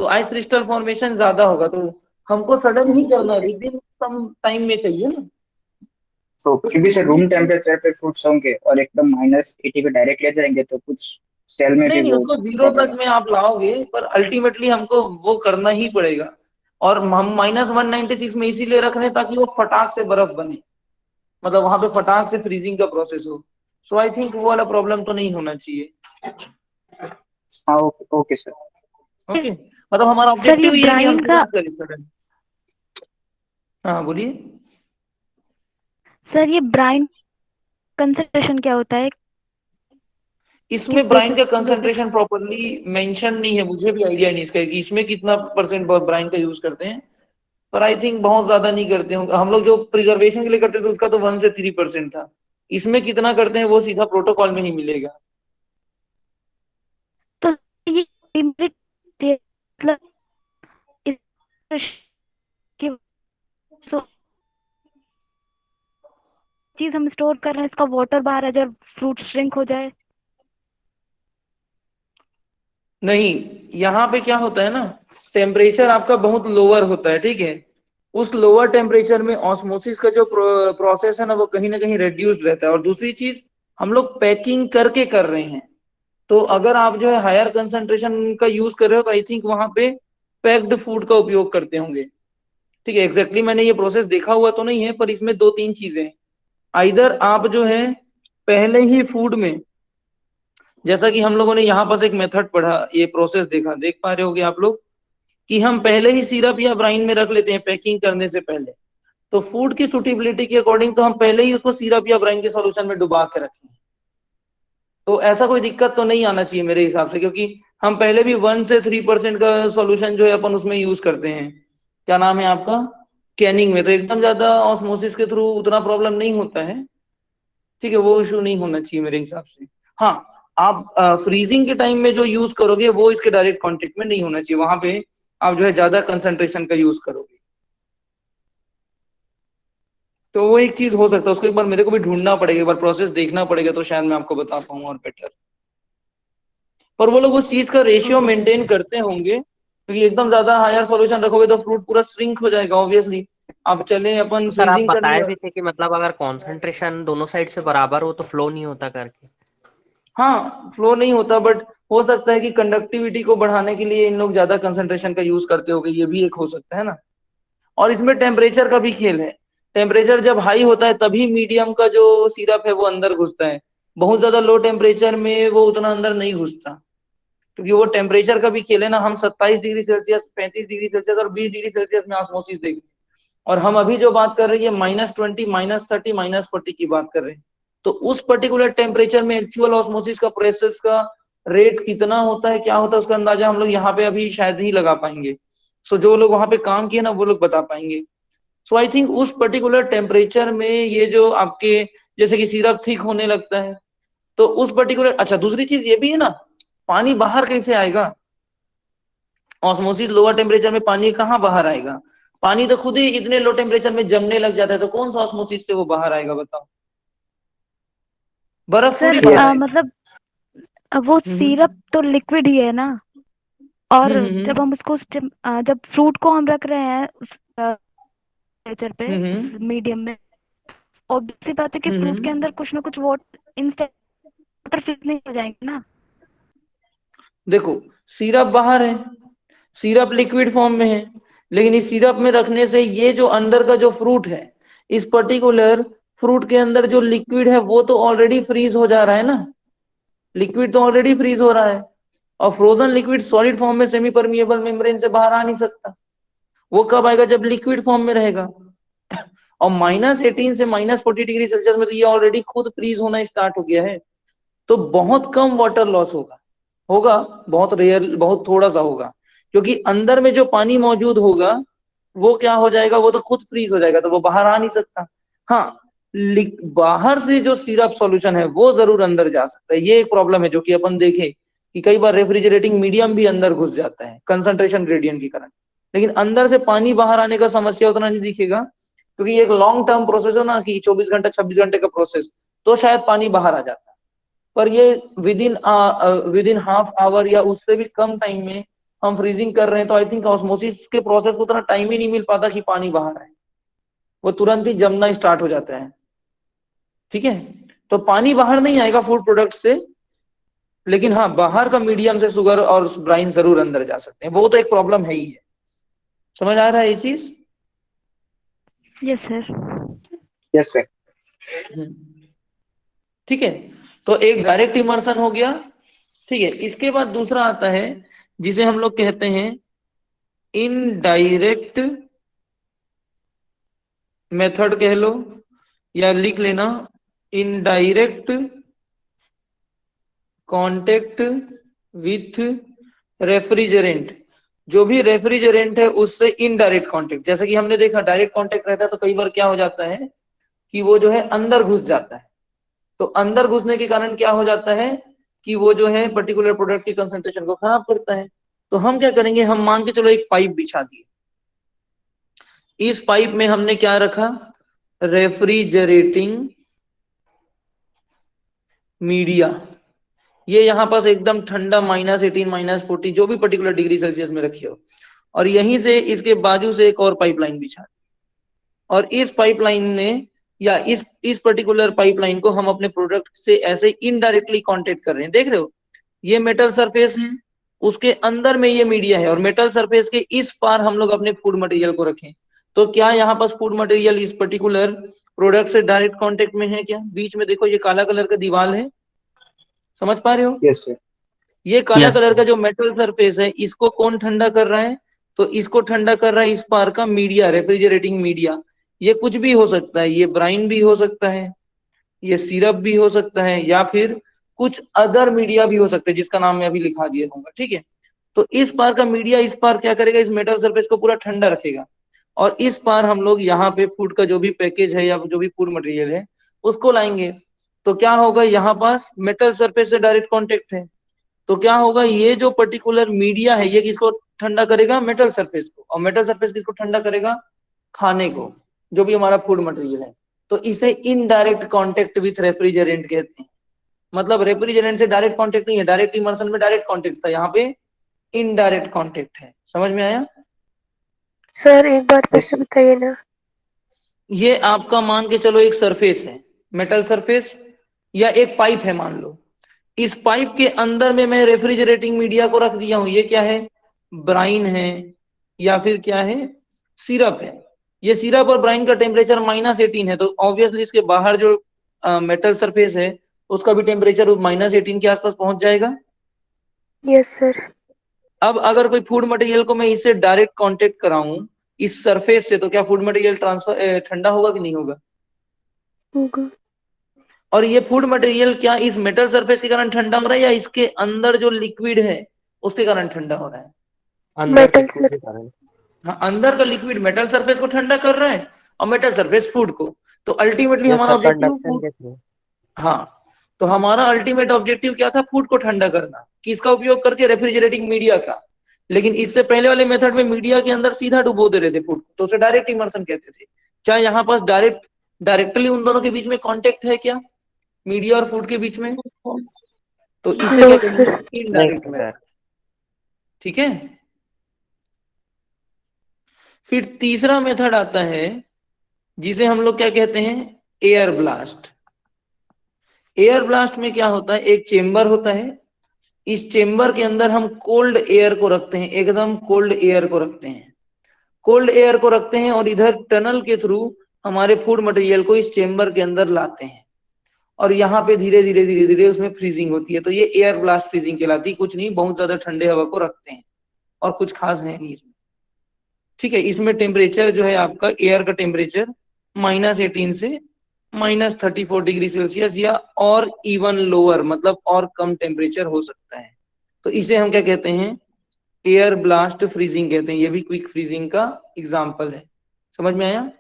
तो आइस क्रिस्टल फॉर्मेशन ज्यादा होगा। तो हमको सडन ही करना है, विद इन सम टाइम में चाहिए ना। तो तो फिर भी सर ये रूम चीज टेम्परेचर पे फ्रूट्स होंगे और एकदम -80 पे डायरेक्ट ले जाएंगे तो कुछ सेल में नहीं भी नहीं, वो उसको 0 प्रॉब्लम तक है? में आप लाओगे, पर अल्टीमेटली हमको वो करना ही पड़ेगा। और हम -196 में इसीलिए रख रहे हैं ताकि वो फटाक से बर्फ बने, मतलब वहां पे फटाक से फ्रीजिंग का प्रोसेस हो। सो आई थिंक वो वाला प्रॉब्लम तो नहीं होना चाहिए। हाँ, ओके ओके सर। ओके, मतलब हमारा सर ये ऑब्जेक्टिव ये है कि हम ब्राइन का तुरंत करें सडन। हाँ बोलिए। सर ये ब्राइन कंसंट्रेशन क्या होता है? किस इसमें ब्राइन बेसिस का बेसिस कंसंट्रेशन प्रॉपरली मेंशन नहीं है, मुझे भी आइडिया नहीं इसका कि इसमें कितना परसेंट ब्राइन का यूज करते हैं। पर आई थिंक बहुत ज्यादा नहीं करते होंगे। हम लोग जो प्रिजर्वेशन के लिए करते थे उसका तो 1 से 3% था। इसमें कितना करते हैं वो सीधा प्रोटोकॉल में ही मिलेगा। तो ये मतलब इस की चीज हम स्टोर कर रहे हैं, इसका वाटर बाहर है जब फ्रूट श्रिंक हो जाए। नहीं, यहाँ पे क्या होता है ना, टेम्परेचर आपका बहुत लोअर होता है, ठीक है। उस लोअर टेम्परेचर में ऑस्मोसिस का जो प्रोसेस है ना कहीं रेड्यूस्ड रहता है। और दूसरी चीज, हम लोग पैकिंग करके कर रहे हैं। तो अगर आप जो है हायर कंसंट्रेशन का यूज कर रहे हो तो आई थिंक वहां पे पैक्ड फूड का उपयोग करते होंगे। ठीक है, एग्जैक्टली मैंने ये प्रोसेस देखा हुआ तो नहीं है, पर इसमें 2 3 चीजें हैं। आइदर आप जो है पहले ही फूड में, जैसा कि हम लोगों ने यहाँ पर एक मेथड पढ़ा, ये प्रोसेस देखा, देख पा रहे होगे आप लोग कि हम पहले ही सिरप या ब्राइन में रख लेते हैं पैकिंग करने से पहले। तो फूड की सुटेबिलिटी के अकॉर्डिंग तो हम पहले ही उसको सिरप या ब्राइन के सॉल्यूशन में डुबा के रखें। तो ऐसा कोई दिक्कत तो नहीं आना चाहिए मेरे हिसाब से, क्योंकि हम पहले भी 1 से 3% का सॉल्यूशन जो है अपन उसमें यूज करते हैं। क्या नाम है आपका, कैनिंग में, तो एकदम ज्यादा ऑस्मोसिस के थ्रू उतना प्रॉब्लम नहीं होता है। ठीक है, वो इशू नहीं होना चाहिए मेरे हिसाब से। हाँ, आप फ्रीजिंग के टाइम में जो यूज करोगे वो इसके डायरेक्ट कांटेक्ट में नहीं होना चाहिए, वहां पे आप जो है ज्यादा कंसंट्रेशन का यूज करोगे। तो वो एक चीज हो सकता है, उसको एक बार मेरे को भी ढूंढना पड़ेगा, एक बार प्रोसेस देखना पड़ेगा, तो शायद मैं आपको बता पाऊँ और बेटर। पर वो लोग उस चीज का रेशियो ओके सर। मेंटेन करते होंगे, क्योंकि एकदम ज्यादा हायर सॉल्यूशन रखोगे तो फ्रूट पूरा श्रिंक हो जाएगा ऑब्वियसली। अब चले अपन सर, आप फ्रीजिंग करने बताए का। भी थे कि मतलब अगर कंसंट्रेशन दोनों साइड से बराबर हो तो फ्लो नहीं होता करके। हाँ, फ्लो नहीं होता, बट हो सकता है कि कंडक्टिविटी को बढ़ाने के लिए इन लोग ज्यादा कंसंट्रेशन का यूज करते होंगे, ये भी एक हो सकता है ना। और इसमें टेम्परेचर का भी खेल है। टेम्परेचर जब हाई होता है तभी मीडियम का जो सिरप है वो अंदर घुसता है। बहुत ज्यादा लो टेम्परेचर में वो उतना अंदर नहीं घुसता, क्योंकि वो टेम्परेचर का भी खेल है ना। हम 27 डिग्री सेल्सियस, 35 डिग्री सेल्सियस और 20 डिग्री सेल्सियस में ऑस्मोसिस देख रहे हैं, और हम अभी जो बात कर रहे हैं -20, -30, -40 की बात कर रहे हैं। तो उस पर्टिकुलर टेम्परेचर में एक्चुअल ऑस्मोसिस का प्रोसेस का रेट कितना होता है, क्या होता है, उसका अंदाजा हम लोग यहाँ पे अभी शायद ही लगा पाएंगे। सो जो लोग वहां पे काम किए ना वो लोग बता पाएंगे। सो आई थिंक उस पर्टिकुलर टेम्परेचर में ये जो आपके, जैसे कि सिरप थिक होने लगता है, तो उस पर्टिकुलर, अच्छा दूसरी चीज ये भी है ना, पानी बाहर कैसे आएगा? ऑस्मोसिस लोअर टेम्परेचर में पानी कहाँ बाहर आएगा? पानी तो खुद ही इतने लो टेम्परेचर में जमने लग जाता है, तो कौन सा ऑस्मोसिस से वो बाहर आएगा बताओ? बर्फ थोड़ी सर बाहर यस। आएगी। मतलब वो हम्म सिरप तो लिक्विड ही है ना। और जब हम्म हम उसको जब फ्रूट को हम रख रहे हैं उस टेम्परेचर पे, हम्म उस मीडियम में, ऑब्वियस सी बात है कि फ्रूट के हम्म अंदर कुछ ना कुछ वाटर इंस्टेंट वाटर फ्रीज नहीं हो जाएंगे ना? देखो सिरप बाहर है, सिरप लिक्विड फॉर्म में है, लेकिन इस सिरप में रखने से ये जो अंदर का जो फ्रूट है, इस पर्टिकुलर फ्रूट के अंदर जो लिक्विड है वो तो ऑलरेडी फ्रीज हो जा रहा है ना, लिक्विड तो ऑलरेडी फ्रीज हो रहा है, और फ्रोजन लिक्विड सॉलिड फॉर्म में सेमी परमिएबल मेम्ब्रेन से बाहर आ नहीं सकता। वो कब आएगा? जब लिक्विड फॉर्म में रहेगा। और -18 से -40 डिग्री सेल्सियस में तो ये ऑलरेडी खुद फ्रीज होना स्टार्ट हो गया है, तो बहुत कम वाटर लॉस होगा, होगा बहुत रेयर, बहुत थोड़ा सा होगा, क्योंकि अंदर में जो पानी मौजूद होगा वो क्या हो जाएगा, वो तो खुद फ्रीज हो जाएगा, तो वो बाहर आ नहीं सकता। हाँ, बाहर से जो सिरप सॉल्यूशन है वो जरूर अंदर जा सकता है। ये एक प्रॉब्लम है जो कि अपन देखे कि कई बार रेफ्रिजरेटिंग मीडियम भी अंदर घुस जाता है कंसंट्रेशन ग्रेडियंट के कारण, लेकिन अंदर से पानी बाहर आने का समस्या उतना नहीं दिखेगा, क्योंकि एक लॉन्ग टर्म प्रोसेस है ना कि 24 घंटे 26 घंटे का प्रोसेस, तो शायद पानी बाहर आ जाता है। पर ये विद इन हाफ आवर या उससे भी कम टाइम में हम फ्रीजिंग कर रहे हैं, तो आई थिंक ऑस्मोसिस के प्रोसेस को उतना टाइम ही नहीं मिल पाता कि पानी बाहर आए, वो तुरंत ही जमना स्टार्ट हो जाता है। ठीक है, तो पानी बाहर नहीं आएगा फूड प्रोडक्ट से, लेकिन हाँ बाहर का मीडियम से शुगर और ब्राइन जरूर अंदर जा सकते हैं, वो तो एक प्रॉब्लम है ही है। समझ आ रहा है ये चीज? Yes sir. Yes sir. ठीक है, तो एक डायरेक्ट इमर्शन हो गया। ठीक है, इसके बाद दूसरा आता है जिसे हम लोग कहते हैं इनडायरेक्ट मेथड कह लो, या लिख लेना इनडायरेक्ट कांटेक्ट विथ रेफ्रिजरेंट। जो भी रेफ्रिजरेंट है उससे इनडायरेक्ट कांटेक्ट, जैसे कि हमने देखा डायरेक्ट कांटेक्ट रहता है तो कई बार क्या हो जाता है कि वो जो है अंदर घुस जाता है, तो अंदर घुसने के कारण क्या हो जाता है कि वो जो है पर्टिकुलर प्रोडक्ट की कंसंट्रेशन को खराब करता है। तो हम क्या करेंगे, हम मान के चलो एक पाइप बिछा दिए, इस पाइप में हमने क्या रखा, रेफ्रिजरेटिंग मीडिया। ये यहाँ पास एकदम ठंडा -18 -40 जो भी पर्टिकुलर डिग्री सेल्सियस में रखी हो, और यहीं से इसके बाजू से एक और पाइपलाइन बिछा, और इस पाइपलाइन ने या इस पर्टिकुलर पाइपलाइन को हम अपने प्रोडक्ट से ऐसे इनडायरेक्टली कांटेक्ट कर रहे हैं। देख रहे हो, ये मेटल सरफेस है, उसके अंदर में ये मीडिया है, और मेटल सरफेस के इस पार हम लोग अपने फूड मटेरियल को रखें, तो क्या यहाँ पास फूड मटेरियल इस पर्टिकुलर प्रोडक्ट से डायरेक्ट कांटेक्ट में है क्या? बीच में देखो ये काला कलर का दीवार है, समझ पा रहे हो? Yes sir. ये काला Yes, कलर sir. का जो मेटल सरफेस है इसको कौन ठंडा कर रहा है? तो इसको ठंडा कर रहा है इस पार का मीडिया, रेफ्रिजरेटिंग मीडिया। ये कुछ भी हो सकता है, ये ब्राइन भी हो सकता है, ये सिरप भी हो सकता है, या फिर कुछ अदर मीडिया भी हो सकता है जिसका नाम मैं अभी लिखा दिया दूंगा। ठीक है, तो इस पार का मीडिया इस पार क्या करेगा, इस मेटल सरफेस को पूरा ठंडा रखेगा, और इस पार हम लोग यहाँ पे फूड का जो भी पैकेज है या जो भी फूड मटेरियल है उसको लाएंगे। तो क्या होगा, यहाँ पास मेटल सरफेस से डायरेक्ट कॉन्टेक्ट है, तो क्या होगा, ये जो पर्टिकुलर मीडिया है ये किसको ठंडा करेगा, मेटल सरफेस को, और मेटल सरफेस किसको ठंडा करेगा, खाने को, जो भी हमारा फूड मटेरियल है। तो इसे इनडायरेक्ट कांटेक्ट विथ रेफ्रिजरेंट कहते हैं। मतलब रेफ्रिजरेंट से डायरेक्ट कांटेक्ट नहीं है, डायरेक्ट इमर्शन में डायरेक्ट कांटेक्ट था, यहाँ पे इनडायरेक्ट कांटेक्ट है। समझ में आया? सर एक बार फिर यस से सर। बताइए ना। ये आपका मान के चलो एक सरफेस है, मेटल सरफेस, या एक पाइप है मान लो, इस पाइप के अंदर में मैं रेफ्रिजरेटिंग मीडिया को रख दिया हूं। ये क्या है, ब्राइन है, या फिर क्या है, सिरप है। ये सिरप और ब्राइन का टेम्परेचर -18 है, तो ऑब्वियसली इसके बाहर जो मेटल सरफेस है उसका भी टेम्परेचर -18 के आसपास पहुंच जाएगा। Yes sir. अब अगर कोई फूड मटेरियल को मैं इससे डायरेक्ट कांटेक्ट कराऊं इस सरफेस से, तो क्या फूड मटेरियल ट्रांसफर ठंडा होगा कि नहीं होगा? होगा। और ये फूड मटेरियल क्या इस मेटल सरफेस के कारण ठंडा हो रहा है, या इसके अंदर जो लिक्विड है उसके कारण ठंडा हो रहा है? अंदर मेटल लिक्विड सर। के कारण. हाँ, अंदर का लिक्विड मेटल सरफेस को ठंडा कर रहा है, और मेटल सरफेस फूड को। तो अल्टीमेटली Yes, हमारा sir. ऑब्जेक्टिव Conduction फूड, के थ्रू. हाँ, तो हमारा अल्टीमेट ऑब्जेक्टिव क्या था, फूड को ठंडा करना, किसका उपयोग करके, रेफ्रिजरेटिंग मीडिया का। लेकिन इससे पहले वाले मेथड में मीडिया के अंदर सीधा डुबो दे रहे थे फूड को, तो उसे डायरेक्ट इमर्शन कहते थे। क्या यहाँ पास डायरेक्टली उन दोनों के बीच में कॉन्टेक्ट है क्या, मीडिया और फूड के बीच में? तो इसे नो क्या कहेंगे, सर। नहीं इनडायरेक्ट सर. मेथड। ठीक है, फिर तीसरा मेथड आता है जिसे हम लोग क्या कहते हैं, एयर ब्लास्ट। एयर ब्लास्ट में क्या होता है, एक चेम्बर होता है, इस चेम्बर के अंदर हम कोल्ड एयर को रखते हैं, एकदम कोल्ड एयर को रखते हैं, कोल्ड एयर को रखते हैं और इधर टनल के थ्रू हमारे फूड मटेरियल को इस चेम्बर के अंदर लाते हैं और यहाँ पे धीरे धीरे धीरे धीरे उसमें फ्रीजिंग होती है। तो ये एयर ब्लास्ट फ्रीजिंग कहलाती है, कुछ नहीं, बहुत ज्यादा ठंडे हवा को रखते हैं और कुछ खास है नहीं इसमें। ठीक है, इसमें टेम्परेचर जो है आपका एयर का टेम्परेचर -18 से -34 डिग्री सेल्सियस या और इवन लोअर, मतलब और कम टेम्परेचर हो सकता है। तो इसे हम क्या कहते हैं, एयर ब्लास्ट फ्रीजिंग कहते हैं। ये भी क्विक फ्रीजिंग का एग्जांपल है। समझ में आया?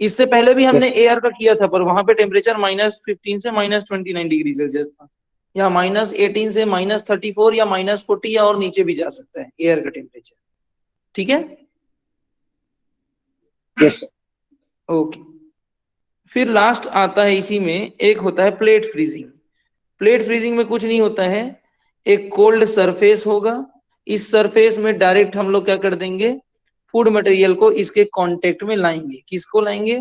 इससे पहले भी हमने Yes. एयर का किया था, पर वहां पे टेम्परेचर -15 से -29 डिग्री सेल्सियस था, या -18 से -34 या -40 या और नीचे भी जा सकता है एयर का टेम्परेचर। ठीक है, Yes, sir. ओके। फिर लास्ट आता है इसी में, एक होता है प्लेट फ्रीजिंग। प्लेट फ्रीजिंग में कुछ नहीं होता है, एक कोल्ड सरफेस होगा, इस सरफेस में डायरेक्ट हम लोग क्या कर देंगे, फूड मटेरियल को इसके कांटेक्ट में लाएंगे। किसको लाएंगे?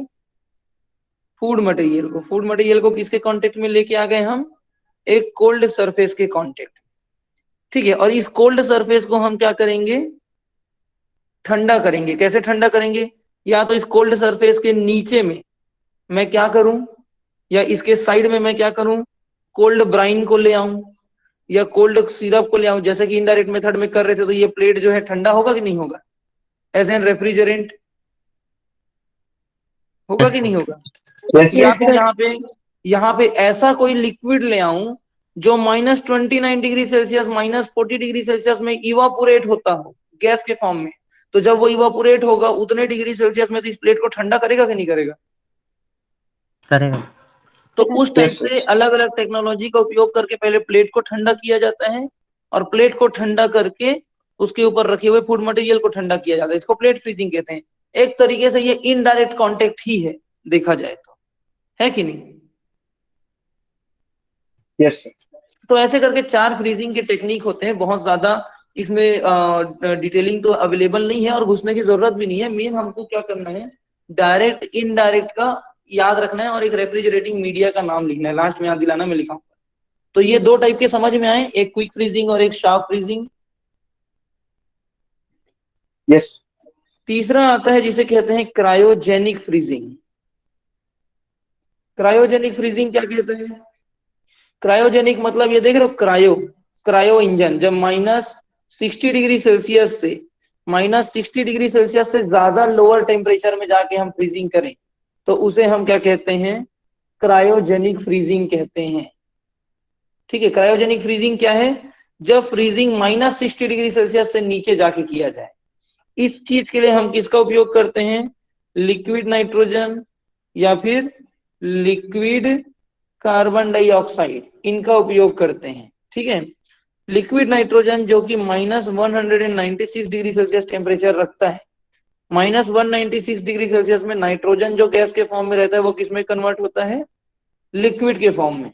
फूड मटेरियल को। फूड मटेरियल को किसके कांटेक्ट में लेके आ गए हम? एक कोल्ड सरफेस के कांटेक्ट। ठीक है, और इस कोल्ड सरफेस को हम क्या करेंगे, ठंडा करेंगे। कैसे ठंडा करेंगे? या तो इस कोल्ड सरफेस के नीचे में मैं क्या करूं, या इसके साइड में मैं क्या करूं, कोल्ड ब्राइन को ले आऊं या कोल्ड सिरप को ले आऊं, जैसे कि इनडायरेक्ट मेथड में कर रहे थे। तो ये प्लेट जो है ठंडा होगा कि नहीं होगा? एज एन रेफ्रिजरेंट होगा कि नहीं होगा? Yes, या sir. फिर यहाँ पे ऐसा कोई लिक्विड ले आऊं जो -29 डिग्री सेल्सियस -40 डिग्री सेल्सियस में इवापोरेट होता हो गैस के फॉर्म में। तो जब वो इवापोरेट होगा उतने डिग्री सेल्सियस में, तो इस प्लेट को ठंडा करेगा कि नहीं करेगा? करेगा। तो उस टाइप Yes, sir. से अलग अलग टेक्नोलॉजी का उपयोग करके पहले प्लेट को ठंडा किया जाता है, और प्लेट को ठंडा करके उसके ऊपर रखे हुए फूड मटेरियल को ठंडा किया जाता है। इसको प्लेट फ्रीजिंग कहते हैं। एक तरीके से ये इनडायरेक्ट कांटेक्ट ही है, देखा जाए तो, है कि नहीं? Yes, sir. तो ऐसे करके 4 फ्रीजिंग के टेक्निक होते हैं। बहुत ज्यादा इसमें डिटेलिंग तो अवेलेबल नहीं है और घुसने की जरूरत भी नहीं है। मेन हमको क्या करना है, डायरेक्ट इनडायरेक्ट का याद रखना है और एक रेफ्रिजरेटिंग मीडिया का नाम लिखना है, लास्ट में याद दिलाना, मैं लिखा हूं। तो ये 2 टाइप के समझ में आए, एक क्विक फ्रीजिंग और एक शार्प फ्रीजिंग। Yes. तीसरा आता है जिसे कहते हैं क्रायोजेनिक फ्रीजिंग। क्रायोजेनिक फ्रीजिंग क्या कहते हैं? क्रायोजेनिक मतलब ये देख रहे हो, क्रायो इंजन, जब -60 डिग्री सेल्सियस से -60 डिग्री सेल्सियस से ज्यादा लोअर टेम्परेचर में जाके हम फ्रीजिंग करें तो उसे हम क्या कहते हैं, क्रायोजेनिक फ्रीजिंग कहते हैं। ठीक है, क्रायोजेनिक फ्रीजिंग क्या है? जब फ्रीजिंग -60 डिग्री सेल्सियस से नीचे जाके किया जाए। इस चीज के लिए हम किसका उपयोग करते हैं? लिक्विड नाइट्रोजन या फिर लिक्विड कार्बन डाइऑक्साइड, इनका उपयोग करते हैं। ठीक है, लिक्विड नाइट्रोजन जो कि -196 डिग्री सेल्सियस टेम्परेचर रखता है, -196 डिग्री सेल्सियस में नाइट्रोजन जो गैस के फॉर्म में रहता है वो किस में कन्वर्ट होता है? लिक्विड के फॉर्म में।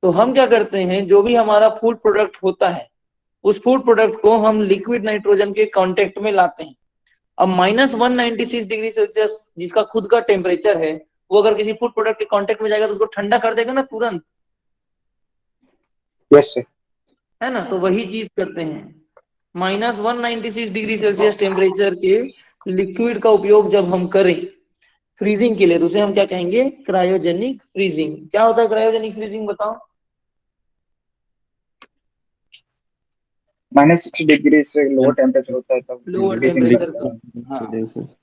तो हम क्या करते हैं, जो भी हमारा फूड प्रोडक्ट होता है उस फूड प्रोडक्ट को हम लिक्विड नाइट्रोजन के कांटेक्ट में लाते हैं। अब -196 डिग्री सेल्सियस जिसका खुद का टेम्परेचर है, वो अगर किसी फूड प्रोडक्ट के कांटेक्ट में जाएगा तो उसको ठंडा कर देगा ना तुरंत, Yes, sir. है ना? तो वही चीज करते हैं। -196 डिग्री सेल्सियस टेम्परेचर के लिक्विड का उपयोग जब हम करें फ्रीजिंग के लिए तो उसे हम क्या कहेंगे? Cryogenic freezing. क्या होता है क्रायोजेनिक फ्रीजिंग, बताओ? -60 डिग्री से लोअर टेम्परेचर होता है तब लोअर freezing टेम्परेचर दिखता है. का, हाँ,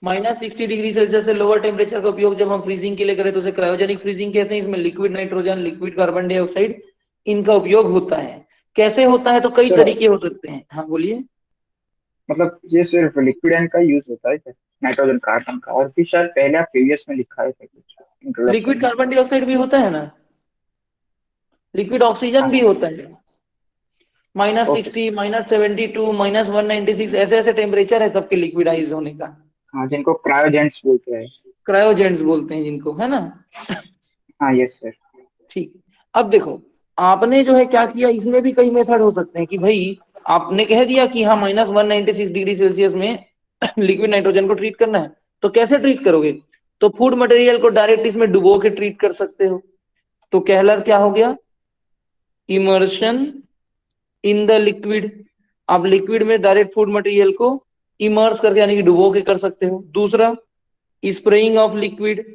-60 डिग्री सेल्सियस से लोअर टेम्परेचर का उपयोग जब हम फ्रीजिंग के लिए करें तो उसे क्रायोजेनिक फ्रीजिंग कहते हैं। इसमें liquid nitrogen, liquid carbon dioxide, इनका उपयोग होता है। कैसे होता है? तो कई Sir, तरीके हो सकते हैं। हाँ बोलिए। मतलब ये सिर्फ लिक्विड एंड का यूज होता है क्या? नाइट्रोजन कार्बन का, और फिर शायद पहले आप प्रीवियस में लिखा है कुछ इंट्रोडक्शन लिक्विड में. कार्बन डाइऑक्साइड भी होता है ना, लिक्विड ऑक्सीजन भी हाँ. होता है। ओके. -60, -72, -196 ऐसे ऐसे टेम्परेचर है सबके लिक्विडाइज होने का। हाँ, जिनको क्रायोजेंट्स बोलते हैं. क्रायोजेंट्स बोलते हैं जिनको, है ना? हाँ. Yes sir. ठीक। अब देखो, आपने जो है क्या किया, इसमें भी कई मेथड हो सकते हैं कि भाई आपने कह दिया कि हाँ -196 डिग्री सेल्सियस में लिक्विड नाइट्रोजन को ट्रीट करना है, तो कैसे ट्रीट करोगे? तो फूड मटेरियल को डायरेक्ट इसमें डुबो के ट्रीट कर सकते हो, तो कहलर क्या हो गया, इमर्शन इन द लिक्विड। आप लिक्विड में डायरेक्ट फूड मटेरियल को इमर्स करके यानी कि डुबो के कर सकते हो। दूसरा spraying of liquid,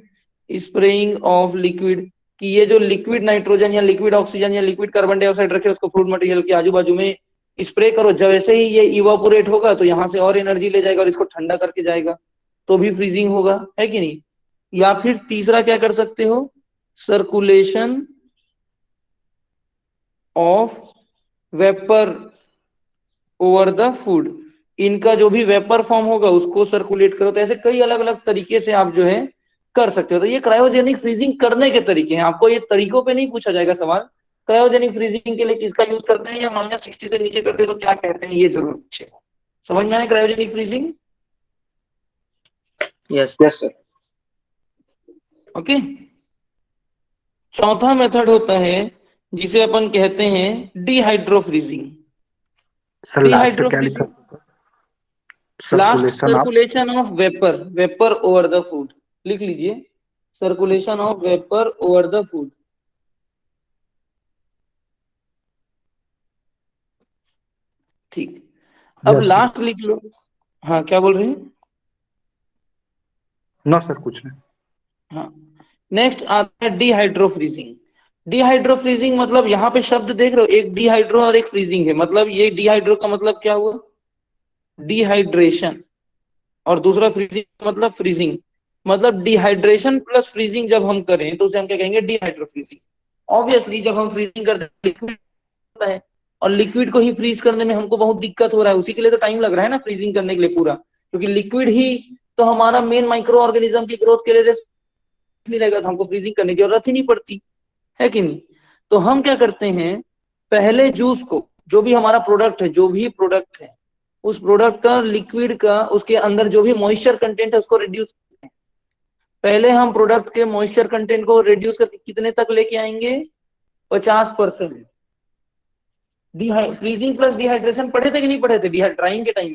spraying of liquid कि ये जो लिक्विड नाइट्रोजन या लिक्विड ऑक्सीजन या लिक्विड कार्बन डाइऑक्साइड रखे उसको फ्रूट मटेरियल के आजू बाजू में स्प्रे करो, जैसे ही ये इवापोरेट होगा तो यहाँ से और एनर्जी ले जाएगा और इसको ठंडा करके जाएगा, तो भी फ्रीजिंग होगा, है कि नहीं। या फिर तीसरा क्या कर सकते हो, circulation of vapour over the food, इनका जो भी वेपर फॉर्म होगा उसको सर्कुलेट करो। तो ऐसे कई अलग अलग तरीके से आप जो है कर सकते हो। तो ये क्रायोजेनिक फ्रीजिंग करने के तरीके हैं, आपको ये तरीकों पे नहीं पूछा जाएगा सवाल। क्रायोजेनिक फ्रीजिंग के लिए किसका यूज करते हैं या -60 से नीचे करते हैं तो क्या कहते हैं, ये जरूर पूछेगा। समझ में आए cryogenic freezing? Yes yes sir. Okay. चौथा मेथड होता है जिसे अपन कहते हैं डिहाइड्रोफ्रीजिंग। सर लास्ट पे क्या लिखा? Last circulation of circulation of vapour over the food, लिख लीजिए, circulation of vapour over the food. ठीक, अब यस लास्ट लिख लो। हाँ क्या बोल रहे हैं? नो सर कुछ नहीं। हाँ, नेक्स्ट आता है डिहाइड्रोफ्रीजिंग। डिहाइड्रोफ्रीजिंग मतलब यहाँ पे शब्द देख रहे हो, एक डिहाइड्रो और एक फ्रीजिंग है। मतलब ये डिहाइड्रो का मतलब क्या हुआ, डिहाइड्रेशन, और दूसरा फ्रीजिंग मतलब फ्रीजिंग। मतलब डिहाइड्रेशन प्लस फ्रीजिंग जब हम करें तो उसे हम क्या कहेंगे, डिहाइड्रोफ्रीजिंग। ऑब्वियसली जब हम फ्रीजिंग करते हैं लिक्विड होता है, और लिक्विड को ही फ्रीज करने में हमको बहुत दिक्कत हो रहा है, उसी के लिए तो टाइम लग रहा है ना फ्रीजिंग करने के लिए पूरा, क्योंकि लिक्विड ही तो हमारा मेन माइक्रो ऑर्गेनिज्म की ग्रोथ के लिए नहीं रहेगा, तो हमको फ्रीजिंग करने की जरूरत ही नहीं पड़ती, है कि नहीं। तो हम क्या करते हैं, पहले जूस को, जो भी हमारा प्रोडक्ट है, जो भी प्रोडक्ट है उस प्रोडक्ट का लिक्विड का उसके अंदर जो भी मॉइस्चर कंटेंट है उसको रिड्यूस करते हैं। पहले हम प्रोडक्ट के मॉइस्चर कंटेंट को रिड्यूस करके कितने तक लेके आएंगे, 50%। फ्रीजिंग प्लस डिहाइड्रेशन पढ़े थे कि नहीं पढ़े थे ड्राइंग के time,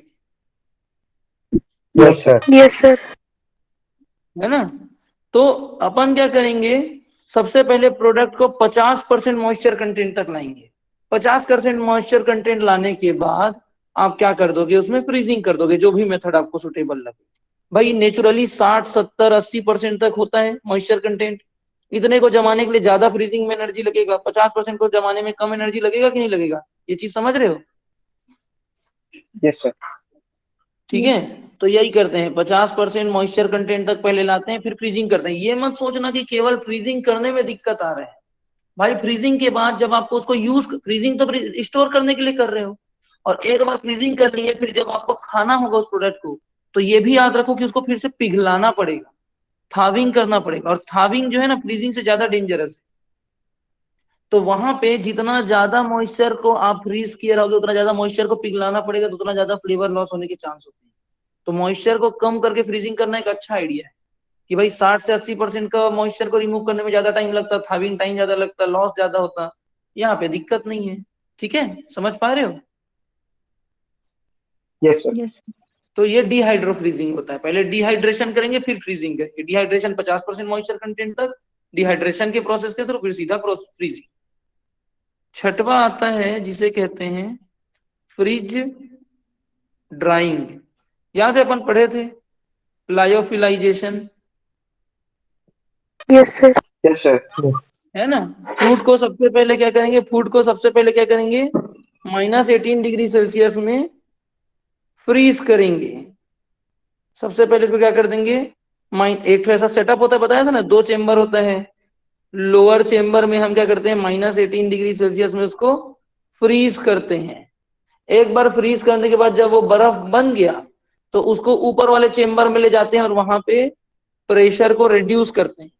yes sir. Yes sir. है ना। तो अपन क्या करेंगे, सबसे पहले प्रोडक्ट को 50% मॉइस्चर कंटेंट तक लाएंगे। 50% मॉइस्चर कंटेंट लाने के बाद आप क्या कर दोगे, उसमें फ्रीजिंग कर दोगे, जो भी मेथड आपको सुटेबल लगे। भाई नेचुरली 60, 70, 80% तक होता है मॉइस्चर कंटेंट। इतने को जमाने के लिए ज्यादा फ्रीजिंग में एनर्जी लगेगा, 50% को जमाने में कम एनर्जी लगेगा कि नहीं लगेगा, ये चीज समझ रहे हो? Yes sir. ठीक है, तो यही करते हैं, 50% मॉइस्चर कंटेंट तक पहले लाते हैं, फिर फ्रीजिंग करते हैं। ये मत सोचना कि केवल फ्रीजिंग करने में दिक्कत आ रहा है। भाई फ्रीजिंग के बाद जब आपको उसको यूज, फ्रीजिंग तो स्टोर करने के लिए कर रहे हो, और एक बार फ्रीजिंग कर ली है, फिर जब आपको खाना होगा उस प्रोडक्ट को, तो ये भी याद रखो कि उसको फिर से पिघलाना पड़ेगा, थाविंग करना पड़ेगा। और थाविंग जो है ना फ्रीजिंग से ज्यादा डेंजरस है। तो वहां पे जितना ज्यादा मॉइस्चर को आप फ्रीज किए रहोगे उतना ज्यादा मॉइस्चर को पिघलाना पड़ेगा, तो उतना ज्यादा फ्लेवर लॉस होने के चांस होते हैं। तो मॉइस्चर को कम करके फ्रीजिंग करना एक अच्छा आइडिया है कि भाई 60 से 80% का मॉइस्चर को रिमूव करने में ज्यादा टाइम लगता, थाविंग टाइम ज्यादा लगता, लॉस ज्यादा होता। यहाँ पे दिक्कत नहीं है, ठीक है, समझ पा रहे हो? Yes sir. तो ये डिहाइड्रो फ्रीजिंग होता है, पहले डिहाइड्रेशन करेंगे फिर फ्रीजिंग करेंगे। डिहाइड्रेशन 50% मॉइस्चर कंटेंट तक, डिहाइड्रेशन के प्रोसेस के थ्रू फिर सीधा फ्रीजिंग। छठवा आता है जिसे कहते हैं फ्रिज ड्राइंग। याद है अपन पढ़े थे lyophilisation, yes sir. Yes sir. है ना। फ्रूट को सबसे पहले क्या करेंगे, फूड को सबसे पहले क्या करेंगे, -18 डिग्री सेल्सियस में फ्रीज करेंगे। सबसे पहले इसको क्या कर देंगे, एक तो ऐसा सेटअप होता है, बताया था ना, 2 चेम्बर होता है। लोअर चेम्बर में हम क्या करते हैं, -18 डिग्री सेल्सियस में उसको फ्रीज करते हैं। एक बार फ्रीज करने के बाद जब वो बर्फ बन गया तो उसको ऊपर वाले चेम्बर में ले जाते हैं और वहां पे प्रेशर को रिड्यूस करते हैं।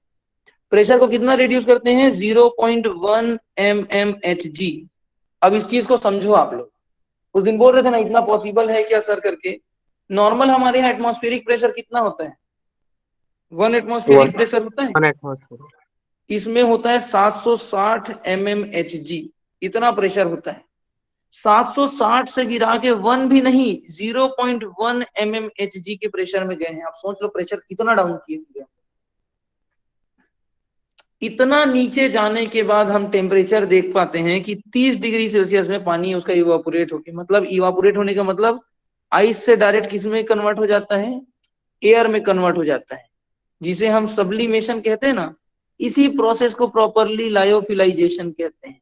प्रेशर को कितना रिड्यूस करते हैं, 0.1 mmHg। अब इस चीज को समझो आप लोग, उस दिन बोल रहे थे ना इतना पॉसिबल है क्या सर करके। नॉर्मल हमारे यहाँ एटमॉस्फेरिक प्रेशर कितना होता है, 1 एटमॉस्फेरिक प्रेशर होता है, 1 एटमॉस्फेयर। इसमें होता है 760 mmHg, इतना प्रेशर होता है। 760 से गिरा के 1 भी नहीं, 0.1 mmHg के प्रेशर में गए हैं। आप सोच लो प्रेशर कितना डाउन किए हुए। इतना नीचे जाने के बाद हम टेम्परेचर देख पाते हैं कि 30 डिग्री सेल्सियस में पानी उसका इवापोरेट होके, मतलब इवापोरेट होने का मतलब आइस से डायरेक्ट किस में कन्वर्ट हो जाता है, एयर में कन्वर्ट हो जाता है, जिसे हम सब्लिमेशन कहते हैं ना। इसी प्रोसेस को प्रॉपरली लायोफिलाइजेशन कहते हैं।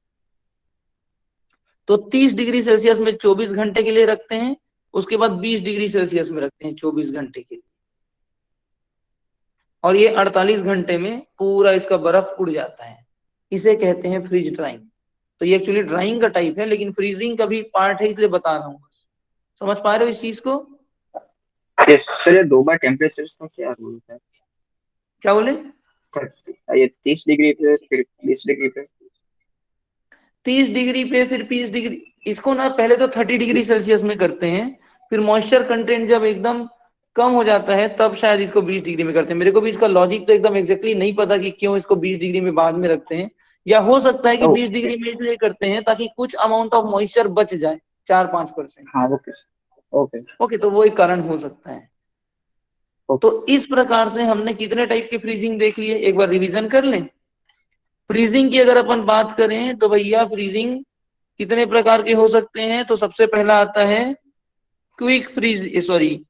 तो 30 डिग्री सेल्सियस में 24 घंटे के लिए रखते हैं, उसके बाद 20 डिग्री सेल्सियस में रखते हैं 24 घंटे के लिए, और ये 48 घंटे में पूरा इसका बर्फ उड़ जाता है। इसे कहते हैं फ्रीज ड्राइंग। तो ये एक्चुअली ड्राइंग का टाइप है, लेकिन फ्रीजिंग का भी पार्ट है, इसलिए बता रहा हूँ बस। समझ पा रहे हो इस चीज को? यस सर, ये 2 बार टेम्परेचर का क्या रूल है? क्या बोले? ये 30 डिग्री पे फिर 20 डिग्री पे। 30 डिग्री पे फिर 20 डिग्री, इसको ना पहले तो 30 डिग्री सेल्सियस में करते हैं, फिर मॉइस्चर कंटेंट जब एकदम कम हो जाता है तब शायद इसको 20 डिग्री में करते हैं। मेरे को भी इसका लॉजिक तो एकदम एग्जैक्टली नहीं पता कि क्यों इसको 20 डिग्री में बाद में रखते हैं, या हो सकता है कि 20 डिग्री में इसलिए करते हैं ताकि कुछ अमाउंट ऑफ मॉइस्चर बच जाए, 4-5%। हाँ ओके ओके ओके, तो वो एक कारण हो सकता है। तो इस प्रकार से हमने कितने टाइप की फ्रीजिंग देख लिए, एक बार रिवीजन कर लें। फ्रीजिंग की अगर अपन बात करें तो भैया फ्रीजिंग कितने प्रकार के हो सकते हैं। तो सबसे पहला आता है quick freeze, sorry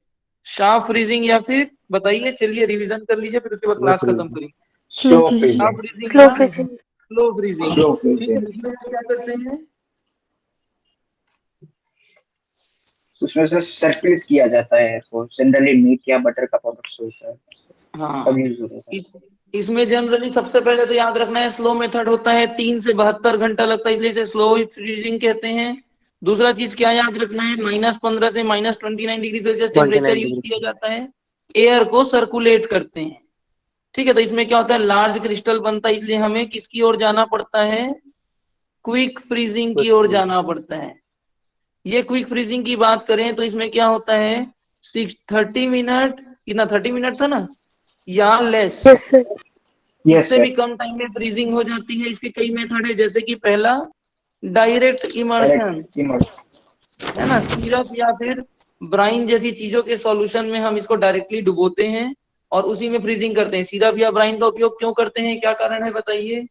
sharp freezing, या फिर बताइए, चलिए रिवीजन कर लीजिए, फिर उसके बाद क्लास खत्म करेंगे। Slow sharp freezing. Freezing slow या फ्रीजिंग। Slow freezing. स्लो ठीक है, फ्रीजिंग इसमें हम क्या करते हैं, उसमें से सर्कुलेट किया जाता है, तो जनरली मीट या बटर का प्रोडक्ट्स होता है, हाँ तब यूज होता है। इसमें जनरली सबसे पहले तो याद रखना है स्लो मेथड होता है, 3 से 72 घंटा लगता है, इसलिए इसे स्लो फ्रीजिंग कहते हैं। दूसरा चीज क्या याद रखना है, -15 से -29 डिग्री सेल्सियस टेम्परेचर यूज किया जाता है, एयर को सर्कुलेट करते हैं। ठीक है, तो इसमें क्या होता है, लार्ज क्रिस्टल बनता है, इसलिए हमें किसकी ओर जाना पड़ता है, क्विक फ्रीजिंग की ओर जाना पड़ता है। ये क्विक फ्रीजिंग की बात करें तो इसमें क्या होता है, 30 मिनट, कितना 30 मिनट था ना, या लेस, यस सर। यस इससे भी सर। कम टाइम में फ्रीजिंग हो जाती है। इसके कई मेथड है, जैसे कि पहला डायरेक्ट इमर्शन, है ना, सिरप या फिर ब्राइन जैसी चीजों के सॉल्यूशन में हम इसको डायरेक्टली डुबोते हैं और उसी में फ्रीजिंग करते हैं। सिरप या ब्राइन का उपयोग क्यों करते हैं, क्या कारण है बताइए?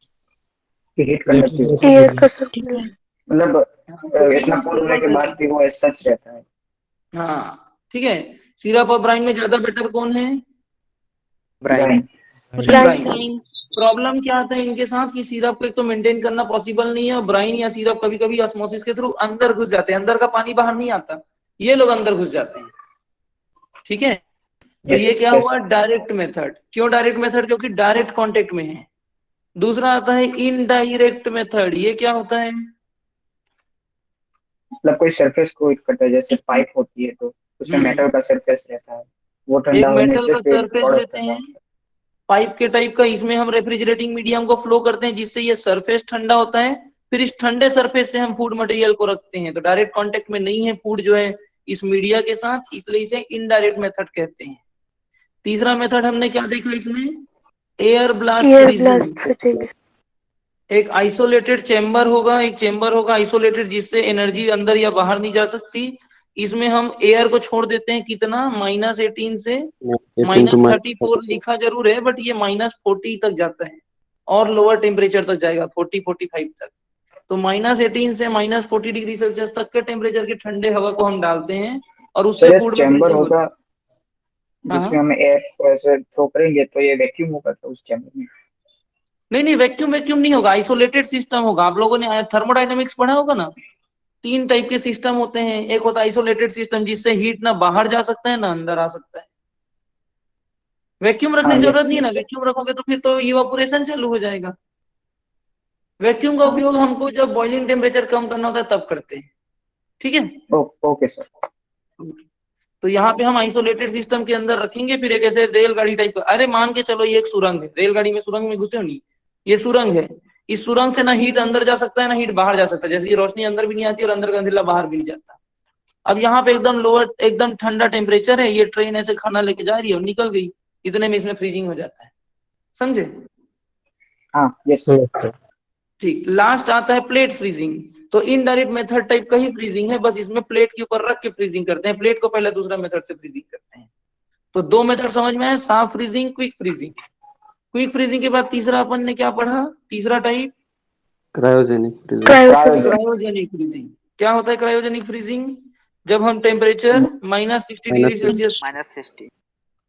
हीट कंडक्टिविटी, एयर का ठीक है, सर्कुलेशन। मतलब तो इतना तीन कोल्ड होने सिंपल के बाद भी तरीके। वो एज सच रहता है। हाँ ठीक है, सिरप और ब्राइन में ज्यादा बेटर कौन है? ब्राइन। ब्राइन। प्रॉब्लम क्या आता है इनके साथ कि सिरप को एक तो मेंटेन करना पॉसिबल नहीं है, और ब्राइन या सिरप कभी कभी ऑस्मोसिस के थ्रू अंदर घुस जाते हैं, अंदर का पानी बाहर नहीं आता, ये लोग अंदर घुस जाते हैं। ठीक है, तो यस ये क्या यस। हुआ, डायरेक्ट मेथड। क्यों डायरेक्ट मेथड? क्योंकि डायरेक्ट कांटेक्ट में है। दूसरा आता है इनडायरेक्ट मेथड, ये क्या होता है? मतलब कोई सरफेस को हीट करता है, जैसे पाइप होती है तो उसमें मेटल का सरफेस रहता है, वो एक ठंडा होने मेटल से का फिर सरफेस प्रोडक्ट लेते ठंडा हैं, होता पाइप के टाइप का, इसमें हम रेफ्रिजरेटिंग मीडियम को फ्लो करते हैं, जिससे ये सरफेस ठंडा होता है, फिर इस ठंडे सरफेस से हम फूड मटेरियल को रखते हैं। तो डायरेक्ट कांटेक्ट में नहीं है फूड जो है इस मीडिया के साथ, इसलिए इसे इनडायरेक्ट मेथड कहते हैं। तीसरा मेथड हमने क्या देखा इसमें, air blast air freezing. Blast freezing. एक आइसोलेटेड चेंबर होगा, एक चेंबर होगा आइसोलेटेड, जिससे एनर्जी अंदर या बाहर नहीं जा सकती। इसमें हम एयर को छोड़ देते हैं, कितना, -18 से -34 लिखा जरूर है, बट ये -40 तक जाता है, और लोअर टेम्परेचर तक जाएगा, 40-45 तक। तो -18 से -40 डिग्री सेल्सियस तक के टेम्परेचर की ठंडे हवा को हम डालते हैं, और उससे है। फूड में चैम्बर फ्रीजिंग होती होगा है। जिसमें हाँ, हम एयर को ऐसे थ्रो करेंगे, तो ये वैक्यूम होगा तो उस चैम्बर में। नहीं नहीं, वैक्यूम वैक्यूम नहीं होगा, आइसोलेटेड सिस्टम होगा। आप लोगों ने थर्मोडाइनमिक्स पढ़ा होगा ना, 3 टाइप के सिस्टम होते हैं। एक होता है आइसोलेटेड सिस्टम, जिससे हीट ना बाहर जा सकता है ना अंदर आ सकता है। वैक्यूम रखने हाँ की यस। जरूरत नहीं है ना, वैक्यूम रखोगे तो फिर तो इवापोरेशन चालू हो जाएगा। वैक्यूम का उपयोग हमको जब बॉइलिंग टेम्परेचर कम करना होता है तब करते हैं। ठीक है, ओके सर। तो यहाँ पे हम आइसोलेटेड सिस्टम के अंदर रखेंगे, फिर एक ऐसे रेलगाड़ी टाइप का, अरे मान के चलो ये एक सुरंग है, रेलगाड़ी में सुरंग में घुसे हो नहीं, ये सुरंग है। इस सुरंग से ना हीट अंदर जा सकता है ना हीट बाहर जा सकता है, जैसे कि रोशनी अंदर भी नहीं आती और अंदर का अंधेरा बाहर भी नहीं जाता। अब यहाँ पे एकदम लोअर, एकदम ठंडा टेम्परेचर है, ये ट्रेन ऐसे खाना लेके जा रही है और निकल गई, इतने में इसमें फ्रीजिंग हो जाता है। समझे? हाँ यस। ठीक, लास्ट आता है प्लेट फ्रीजिंग। तो इनडायरेक्ट मेथड टाइप का ही फ्रीजिंग है, बस इसमें प्लेट के ऊपर रख के फ्रीजिंग करते हैं, प्लेट को पहले दूसरा मेथड से फ्रीजिंग करते हैं। तो 2 मेथड समझ में आए, साफ freezing, quick freezing. Quick freezing के बाद तीसरा अपन ने क्या पढ़ा, तीसरा type cryogenic freezing. Cryogenic freezing. क्या होता है क्रायोजेनिक फ्रीजिंग? जब हम टेम्परेचर -60 डिग्री सेल्सियस -60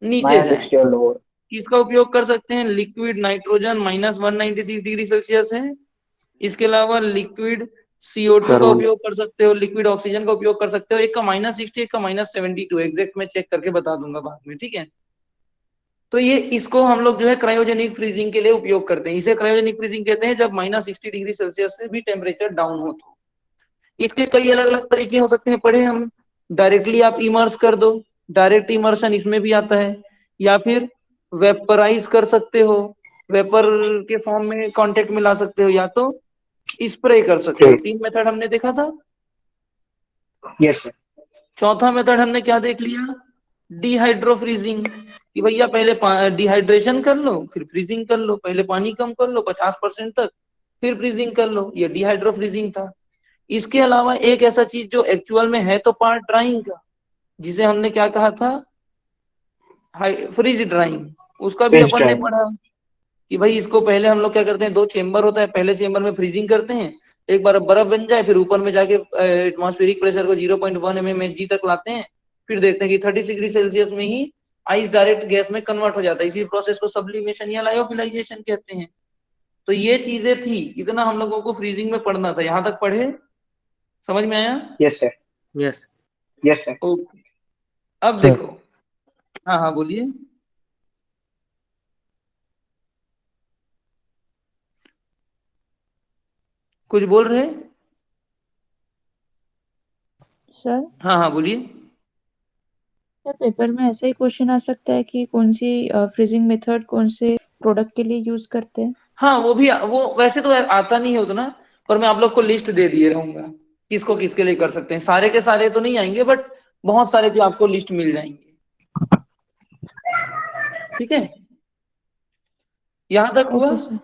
नीचे जाए, -60 और लोअर। किसका उपयोग कर सकते हैं? लिक्विड नाइट्रोजन -196 डिग्री सेल्सियस है। इसके अलावा लिक्विड CO2 का उपयोग कर सकते हो, लिक्विड ऑक्सीजन का उपयोग कर सकते हो। एक का -60, एक का -72, एग्जैक्ट मैं चेक करके बता दूंगा बाद में, ठीक है। तो ये इसको हम लोग जो है क्रायोजेनिक फ्रीजिंग के लिए उपयोग करते हैं। इसे क्रायोजेनिक फ्रीजिंग कहते हैं जब -60 डिग्री सेल्सियस से भी टेम्परेचर डाउन हो। तो इसके कई अलग अलग तरीके हो सकते हैं, पढ़े हम। डायरेक्टली आप इमर्स कर दो, डायरेक्ट इमर्शन इसमें भी आता है, या फिर वेपराइज कर सकते हो, वेपर के फॉर्म में कांटेक्ट में ला सकते हो, या तो स्प्रे कर सकते हो। 3 मेथड हमने देखा था। Yes sir. चौथा मेथड हमने क्या देख लिया? डिहाइड्रो फ्रीजिंग, कि भैया पहले डिहाइड्रेशन कर लो फिर फ्रीजिंग कर लो, पहले पानी कम कर लो 50% तक, फिर फ्रीजिंग कर लो। ये डिहाइड्रो फ्रीजिंग था। इसके अलावा एक ऐसा चीज जो एक्चुअल में है तो पार्ट ड्राइंग का, जिसे हमने क्या कहा था? Freeze drying. उसका भी अपन ने पढ़ा कि भाई इसको पहले हम लोग क्या करते हैं, 2 चेंबर होता है, पहले चेंबर में फ्रीजिंग करते हैं, एक बार बर्फ बन जाए फिर ऊपर में जाके एटमॉस्फेरिक प्रेशर को 0.1 mmHg तक लाते हैं, फिर देखते हैं कि 36 डिग्री सेल्सियस में ही आइस डायरेक्ट गैस में कन्वर्ट हो जाता है। इसी प्रोसेस को सब्लिमेशन या लायोफिलाइजेशन कहते हैं। तो ये चीजें थी, इतना हम लोगों को फ्रीजिंग में पढ़ना था। यहाँ तक पढ़े? समझ में आया? Yes sir. Yes yes sir. Okay, अब देखो। हाँ हाँ बोलिए। कुछ बोल रहे? सर हाँ हाँ बोलिए। सर पेपर में ऐसा ही क्वेश्चन आ सकता है कि कौन सी फ्रीजिंग मेथड कौन से प्रोडक्ट के लिए यूज करते हैं? हाँ वो भी, वो वैसे तो आता नहीं है उतना, पर मैं आप लोग को लिस्ट दे दिए रहूंगा किसको किसके लिए कर सकते हैं। सारे के सारे तो नहीं आएंगे, बट बहुत सारे की आपको लिस्ट मिल जाएंगे, ठीक है। यहां तक हुआ? Okay sir.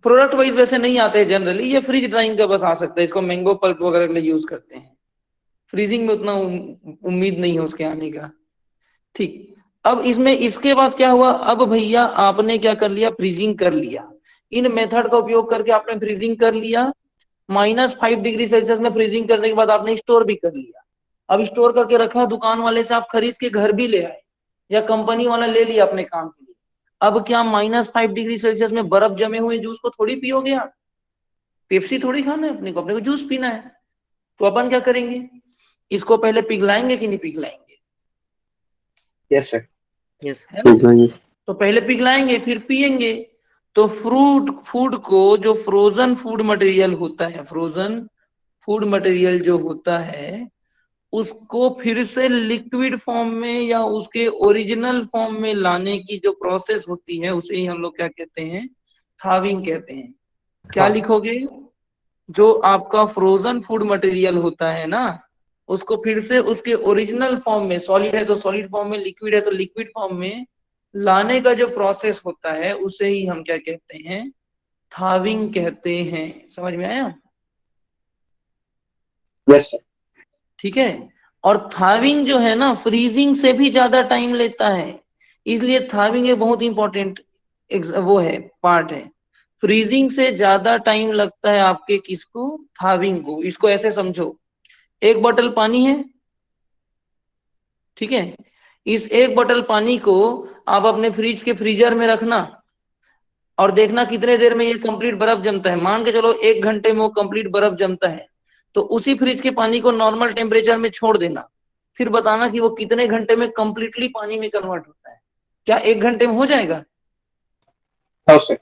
प्रोडक्ट वाइज वैसे नहीं आते हैं जनरली, ये फ्रिज ड्राइंग का बस आ सकता है। इसको मैंगो पल्प वगैरह के लिए यूज करते हैं, फ्रीजिंग में उतना उम्मीद नहीं है उसके आने का, ठीक। अब इसमें इसके बाद क्या हुआ? अब भैया आपने क्या कर लिया? फ्रीजिंग कर लिया। इन मेथड का उपयोग करके आपने फ्रीजिंग कर लिया। -5 डिग्री सेल्सियस में फ्रीजिंग करने के बाद आपने स्टोर भी कर लिया। अब स्टोर करके रखा, दुकान वाले से आप खरीद के घर भी ले आए, या कंपनी वाला ले लिया अपने काम के लिए। अब क्या -5 डिग्री सेल्सियस में बर्फ जमे हुए जूस को थोड़ी पियोगे आप? पेप्सी थोड़ी खाना है अपने को जूस पीना है। तो अपन क्या करेंगे? इसको पहले पिघलाएंगे कि नहीं पिघलाएंगे? Yes sir. यस है ना? तो पहले पिघलाएंगे फिर पिएंगे। तो फूड को, जो फ्रोजन फूड मटेरियल होता है, फ्रोजन फूड मटेरियल जो होता है, उसको फिर से लिक्विड फॉर्म में या उसके ओरिजिनल फॉर्म में लाने की जो प्रोसेस होती है, उसे ही हम लोग क्या कहते हैं? थाविंग कहते हैं। क्या लिखोगे? जो आपका फ्रोजन फूड मटेरियल होता है ना, उसको फिर से उसके ओरिजिनल फॉर्म में, सॉलिड है तो सॉलिड फॉर्म में, लिक्विड है तो लिक्विड फॉर्म में लाने का जो प्रोसेस होता है, उसे ही हम क्या कहते हैं? थाविंग कहते हैं। समझ में आया? Yes sir. ठीक है। और थाविंग जो है ना, फ्रीजिंग से भी ज्यादा टाइम लेता है, इसलिए थाविंग एक बहुत इंपॉर्टेंट वो है, पार्ट है। फ्रीजिंग से ज्यादा टाइम लगता है आपके किसको? थाविंग को। इसको ऐसे समझो, एक बोतल पानी है, ठीक है। इस एक बोतल पानी को आप अपने फ्रिज के फ्रीजर में रखना और देखना कितने देर में ये कंप्लीट बर्फ जमता है। मान के चलो 1 घंटे में वो कंप्लीट बर्फ जमता है, तो उसी फ्रिज के पानी को नॉर्मल टेम्परेचर में छोड़ देना, फिर बताना कि वो कितने घंटे में कंप्लीटली पानी में कन्वर्ट होता है। क्या 1 घंटे में हो जाएगा? सर।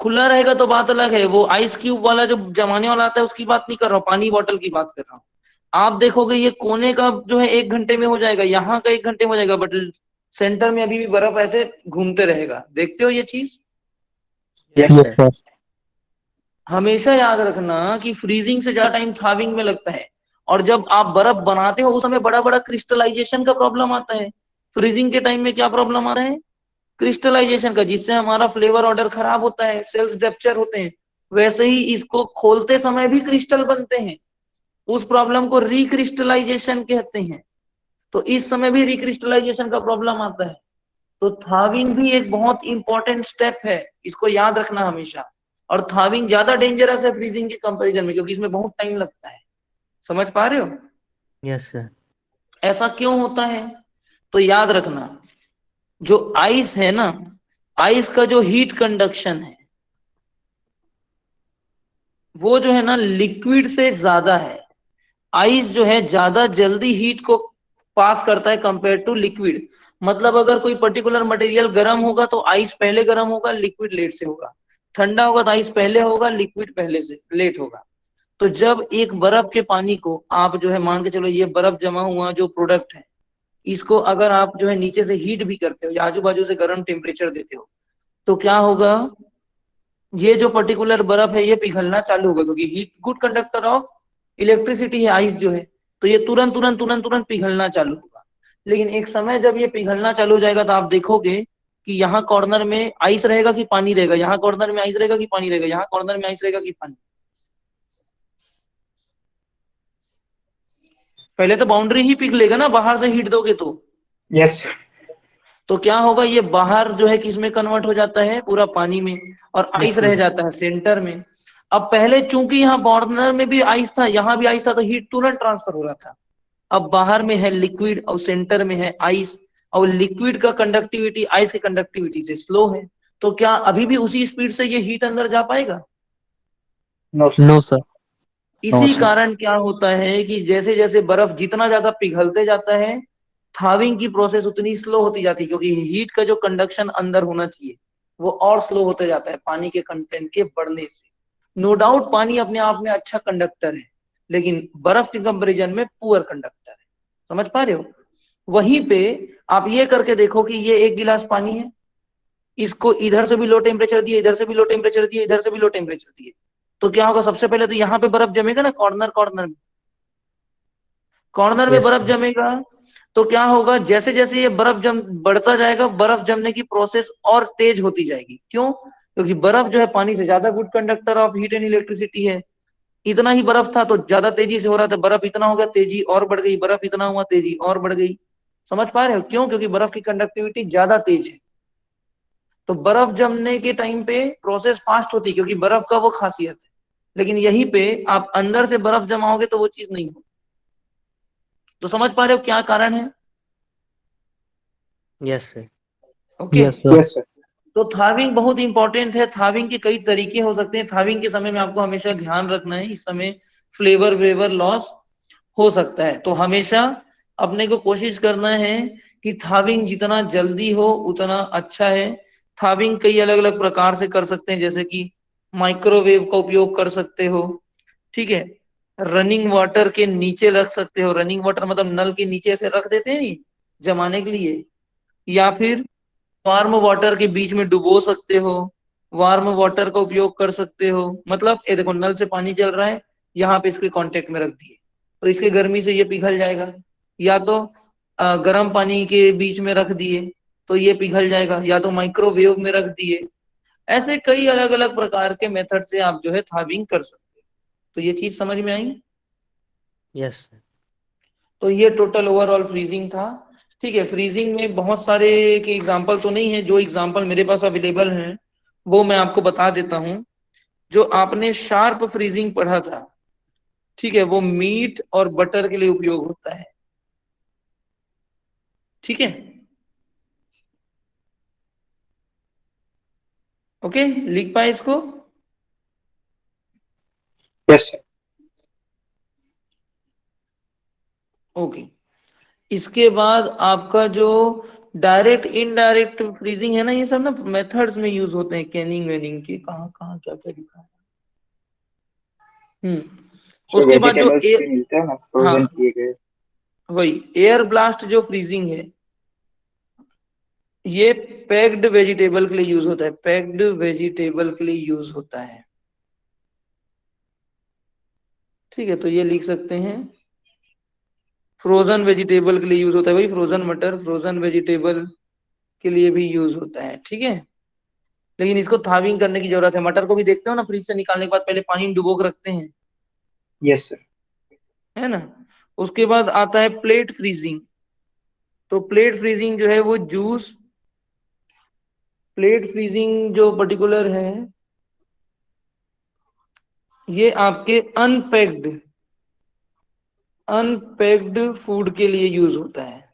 खुला रहेगा तो बात अलग है, वो आइस क्यूब वाला जो जमाने वाला आता है उसकी बात नहीं कर रहा हूँ, पानी बॉटल की बात कर रहा हूँ। आप देखोगे ये कोने का जो है 1 घंटे में हो जाएगा, यहाँ का 1 घंटे में हो जाएगा, बट सेंटर में अभी भी बर्फ ऐसे घूमते रहेगा। देखते हो ये चीज? यस सर हमेशा याद रखना कि फ्रीजिंग से ज्यादा टाइम थाविंग में लगता है। और जब आप बर्फ बनाते हो उस समय बड़ा बड़ा क्रिस्टलाइजेशन का प्रॉब्लम आता है। फ्रीजिंग के टाइम में क्या प्रॉब्लम आता है? क्रिस्टलाइजेशन का, जिससे हमारा फ्लेवर ऑर्डर खराब होता है, सेल्स डेप्चर होते हैं। वैसे ही इसको खोलते समय भी क्रिस्टल बनते हैं, उस प्रॉब्लम को रिक्रिस्टलाइजेशन कहते हैं। तो इस समय भी रिक्रिस्टलाइजेशन का प्रॉब्लम आता है। तो थाविंग भी एक बहुत इंपॉर्टेंट स्टेप है, इसको याद रखना हमेशा। और थाविंग ज्यादा डेंजरस है फ्रीजिंग के कंपैरिजन में, क्योंकि इसमें बहुत टाइम लगता है। समझ पा रहे हो? Yes sir. ऐसा क्यों होता है? तो याद रखना, जो आइस है ना, आइस का जो हीट कंडक्शन है वो जो है ना लिक्विड से ज्यादा है। आइस जो है ज्यादा जल्दी हीट को पास करता है कंपेयर टू लिक्विड। मतलब अगर कोई पर्टिकुलर मटेरियल गर्म होगा तो आइस पहले गर्म होगा, लिक्विड लेट से होगा। ठंडा होगा तो आइस पहले होगा, लिक्विड पहले से लेट होगा। तो जब एक बर्फ के पानी को आप जो है मान के चलो, ये बर्फ जमा हुआ जो प्रोडक्ट है, इसको अगर आप जो है नीचे से हीट भी करते हो या आजू बाजू से गर्म टेम्परेचर देते हो, तो क्या होगा, ये जो पर्टिकुलर बर्फ है ये पिघलना चालू होगा, क्योंकि heat good conductor of electricity है आइस जो है। तो ये तुरंत तुरंत तुरंत तुरंत पिघलना चालू होगा। लेकिन एक समय जब ये पिघलना चालू हो जाएगा तो आप देखोगे कि यहाँ कॉर्नर में आइस रहेगा कि पानी रहेगा, यहाँ कॉर्नर में आइस रहेगा कि पानी रहेगा, यहाँ कॉर्नर में आइस रहेगा कि पानी। पहले तो बाउंड्री ही पिघलेगा ना, बाहर से हीट दोगे तो। यस। तो क्या होगा, ये बाहर जो है किस में कन्वर्ट हो जाता है, पूरा पानी में, और आइस रह जाता है सेंटर में। अब पहले चूंकि यहाँ कॉर्नर में भी आइस था, यहाँ भी आइस था, तो हीट तुरंत ट्रांसफर हो रहा था। अब बाहर में है लिक्विड और सेंटर में है आइस, और लिक्विड का कंडक्टिविटी आइस की कंडक्टिविटी से स्लो है। तो क्या अभी भी उसी स्पीड से ये हीट अंदर जा पाएगा? No sir. इसी कारण क्या होता है कि जैसे जैसे बर्फ जितना ज्यादा पिघलते जाता है, थाविंग की प्रोसेस उतनी स्लो होती जाती है, क्योंकि हीट का जो कंडक्शन अंदर होना चाहिए वो और स्लो होते जाता है पानी के कंटेंट के बढ़ने से। नो डाउट पानी अपने आप में अच्छा कंडक्टर है, लेकिन बर्फ के कंपेरिजन में पुअर कंडक्टर है। समझ पा रहे हो? वहीं पे आप ये करके देखो कि ये एक गिलास पानी है, इसको इधर से भी लो टेम्परेचर दिए, इधर से भी लो टेम्परेचर दिए, इधर से भी लो टेम्परेचर दिए, तो क्या होगा, सबसे पहले तो यहाँ पे बर्फ जमेगा ना, कॉर्नर कॉर्नर में, कॉर्नर में यस बर्फ सर। जमेगा। तो क्या होगा, जैसे जैसे ये बर्फ जम बढ़ता जाएगा, बर्फ जमने की प्रोसेस और तेज होती जाएगी। क्यों? क्योंकि बर्फ जो है पानी से ज्यादा good conductor of heat and electricity है। इतना ही बर्फ था तो ज्यादा तेजी से हो रहा था, बर्फ इतना हो गया, तेजी और बढ़ गई, बर्फ इतना हुआ, तेजी और बढ़ गई। समझ पा रहे हो? क्यों? क्योंकि बर्फ की कंडक्टिविटी ज्यादा तेज है। तो बर्फ जमने के टाइम पे प्रोसेस फास्ट होती है, क्योंकि बर्फ का वो खासियत है। लेकिन यहीं पे आप अंदर से बर्फ जमाओगे तो वो चीज नहीं हो। तो समझ पा रहे हो क्या कारण है? Yes sir. Okay. Yes sir. Yes sir. तो थाविंग बहुत इंपॉर्टेंट है। थाविंग के कई तरीके हो सकते हैं। थाविंग के समय में आपको हमेशा ध्यान रखना है, इस समय फ्लेवर वेवर लॉस हो सकता है। तो हमेशा अपने को कोशिश करना है कि थाविंग जितना जल्दी हो उतना अच्छा है। थाविंग कई अलग अलग प्रकार से कर सकते हैं, जैसे कि माइक्रोवेव का उपयोग कर सकते हो, ठीक है। रनिंग वाटर के नीचे रख सकते हो, रनिंग वाटर मतलब नल के नीचे ऐसे रख देते हैं नहीं, जमाने के लिए। या फिर वार्म वाटर के बीच में डुबो सकते हो, वार्म वाटर का उपयोग कर सकते हो। मतलब ये देखो, नल से पानी चल रहा है, यहाँ पे इसके कांटेक्ट में रख दिए तो इसके गर्मी से ये पिघल जाएगा। या तो गर्म पानी के बीच में रख दिए तो ये पिघल जाएगा, या तो माइक्रोवेव में रख दिए। ऐसे कई अलग अलग प्रकार के मेथड से आप जो है थाविंग कर सकते हो। तो ये चीज समझ में आई? Yes sir. तो ये टोटल ओवरऑल फ्रीजिंग था। ठीक है, फ्रीजिंग में बहुत सारे के एग्जांपल तो नहीं है, जो एग्जांपल मेरे पास अवेलेबल हैं वो मैं आपको बता देता हूं। जो आपने शार्प फ्रीजिंग पढ़ा था, ठीक है, वो मीट और बटर के लिए उपयोग होता है। ठीक है, ओके, लिख पाए इसको? Yes sir. ओके। इसके बाद आपका जो डायरेक्ट इनडायरेक्ट फ्रीजिंग है ना, ये सब ना मेथड्स में यूज होते हैं, कैनिंग वेनिंग के, कहाँ कहाँ क्या क्या लिखा है। जो उसके बाद जो वेजिटेबल्स भी मिलते हैं ना, हाँ, फ्रोजन किए गए। वही एयर ब्लास्ट जो फ्रीजिंग है, ये पैक्ड वेजिटेबल के लिए यूज होता है, पैक्ड वेजिटेबल के लिए यूज होता है। ठीक है, तो ये लिख सकते हैं, फ्रोजन वेजिटेबल के लिए यूज होता है, वही फ्रोजन मटर, फ्रोजन वेजिटेबल के लिए भी यूज होता है। ठीक है, लेकिन इसको थाविंग करने की जरूरत है। मटर को भी देखते हो ना, फ्रीज से निकालने के बाद पहले पानी में डुबो के रखते हैं, यस सर। है ना। उसके बाद आता है प्लेट फ्रीजिंग। तो प्लेट फ्रीजिंग जो है वो जूस प्लेट फ्रीजिंग जो पर्टिकुलर है ये आपके अनपैक्ड फूड के लिए यूज होता है।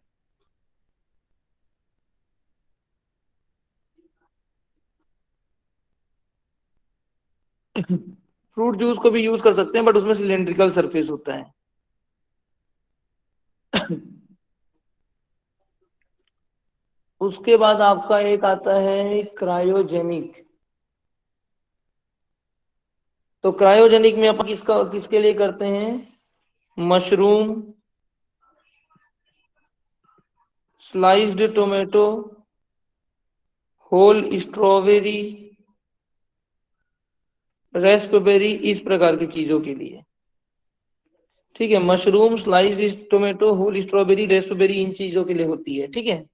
फ्रूट जूस को भी यूज कर सकते हैं बट उसमें सिलेंड्रिकल सरफेस होता है। उसके बाद आपका एक आता है क्रायोजेनिक। तो क्रायोजेनिक में आप किसके लिए करते हैं? Mushroom, sliced tomato, whole strawberry, raspberry, इस प्रकार की चीजों के लिए। ठीक है, mushroom, sliced tomato, whole strawberry, raspberry इन चीजों के लिए होती है। ठीक है,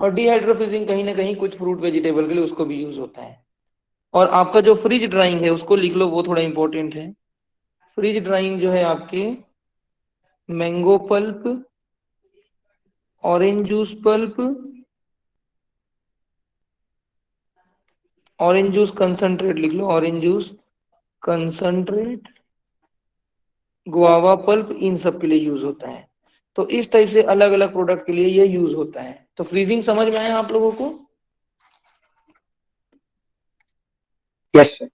और डिहाइड्रोफ्रीजिंग कहीं ना कहीं कुछ फ्रूट वेजिटेबल के लिए उसको भी यूज होता है। और आपका जो फ्रिज ड्राइंग है उसको लिख लो, वो थोड़ा इंपॉर्टेंट है। फ्रिज ड्राइंग जो है आपके mango pulp, orange juice pulp, orange juice concentrate लिख लो, orange juice concentrate, guava pulp, इन सब के लिए यूज होता है। तो इस टाइप से अलग अलग प्रोडक्ट के लिए ये यूज होता है। तो फ्रीजिंग समझ में आया आप लोगों को? Yes sir.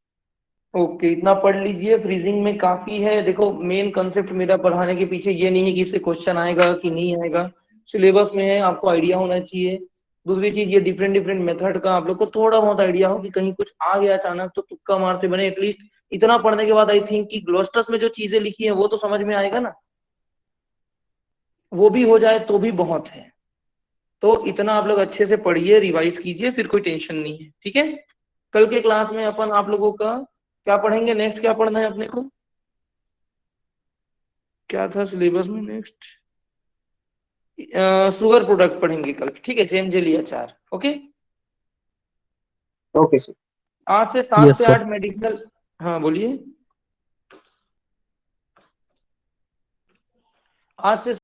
ओके, इतना पढ़ लीजिए। फ्रीजिंग में काफी है। देखो, मेन कंसेप्ट मेरा पढ़ाने के पीछे ये नहीं है कि इससे क्वेश्चन आएगा कि नहीं आएगा, सिलेबस में है, आपको आइडिया होना चाहिए। दूसरी चीज, ये डिफरेंट डिफरेंट मेथड का आप लोग को थोड़ा बहुत आइडिया हो कि कहीं कुछ आ गया अचानक तो तुक्का मारते बने। एटलीस्ट इतना पढ़ने के बाद आई थिंक कि ग्लोस्टस में जो चीजें लिखी है वो तो समझ में आएगा ना, वो भी हो जाए तो भी बहुत है। तो इतना आप लोग अच्छे से पढ़िए, रिवाइज कीजिए, फिर कोई टेंशन नहीं है। ठीक है, कल के क्लास में अपन आप लोगों का क्या पढ़ेंगे? नेक्स्ट क्या पढ़ना है अपने को? क्या था सिलेबस में नेक्स्ट? शुगर प्रोडक्ट पढ़ेंगे कल। ठीक है, जेम जेली अचार। Okay, okay sir. 8 से 7 Yes, से sir. 8 मेडिकल। हाँ बोलिए। 8 से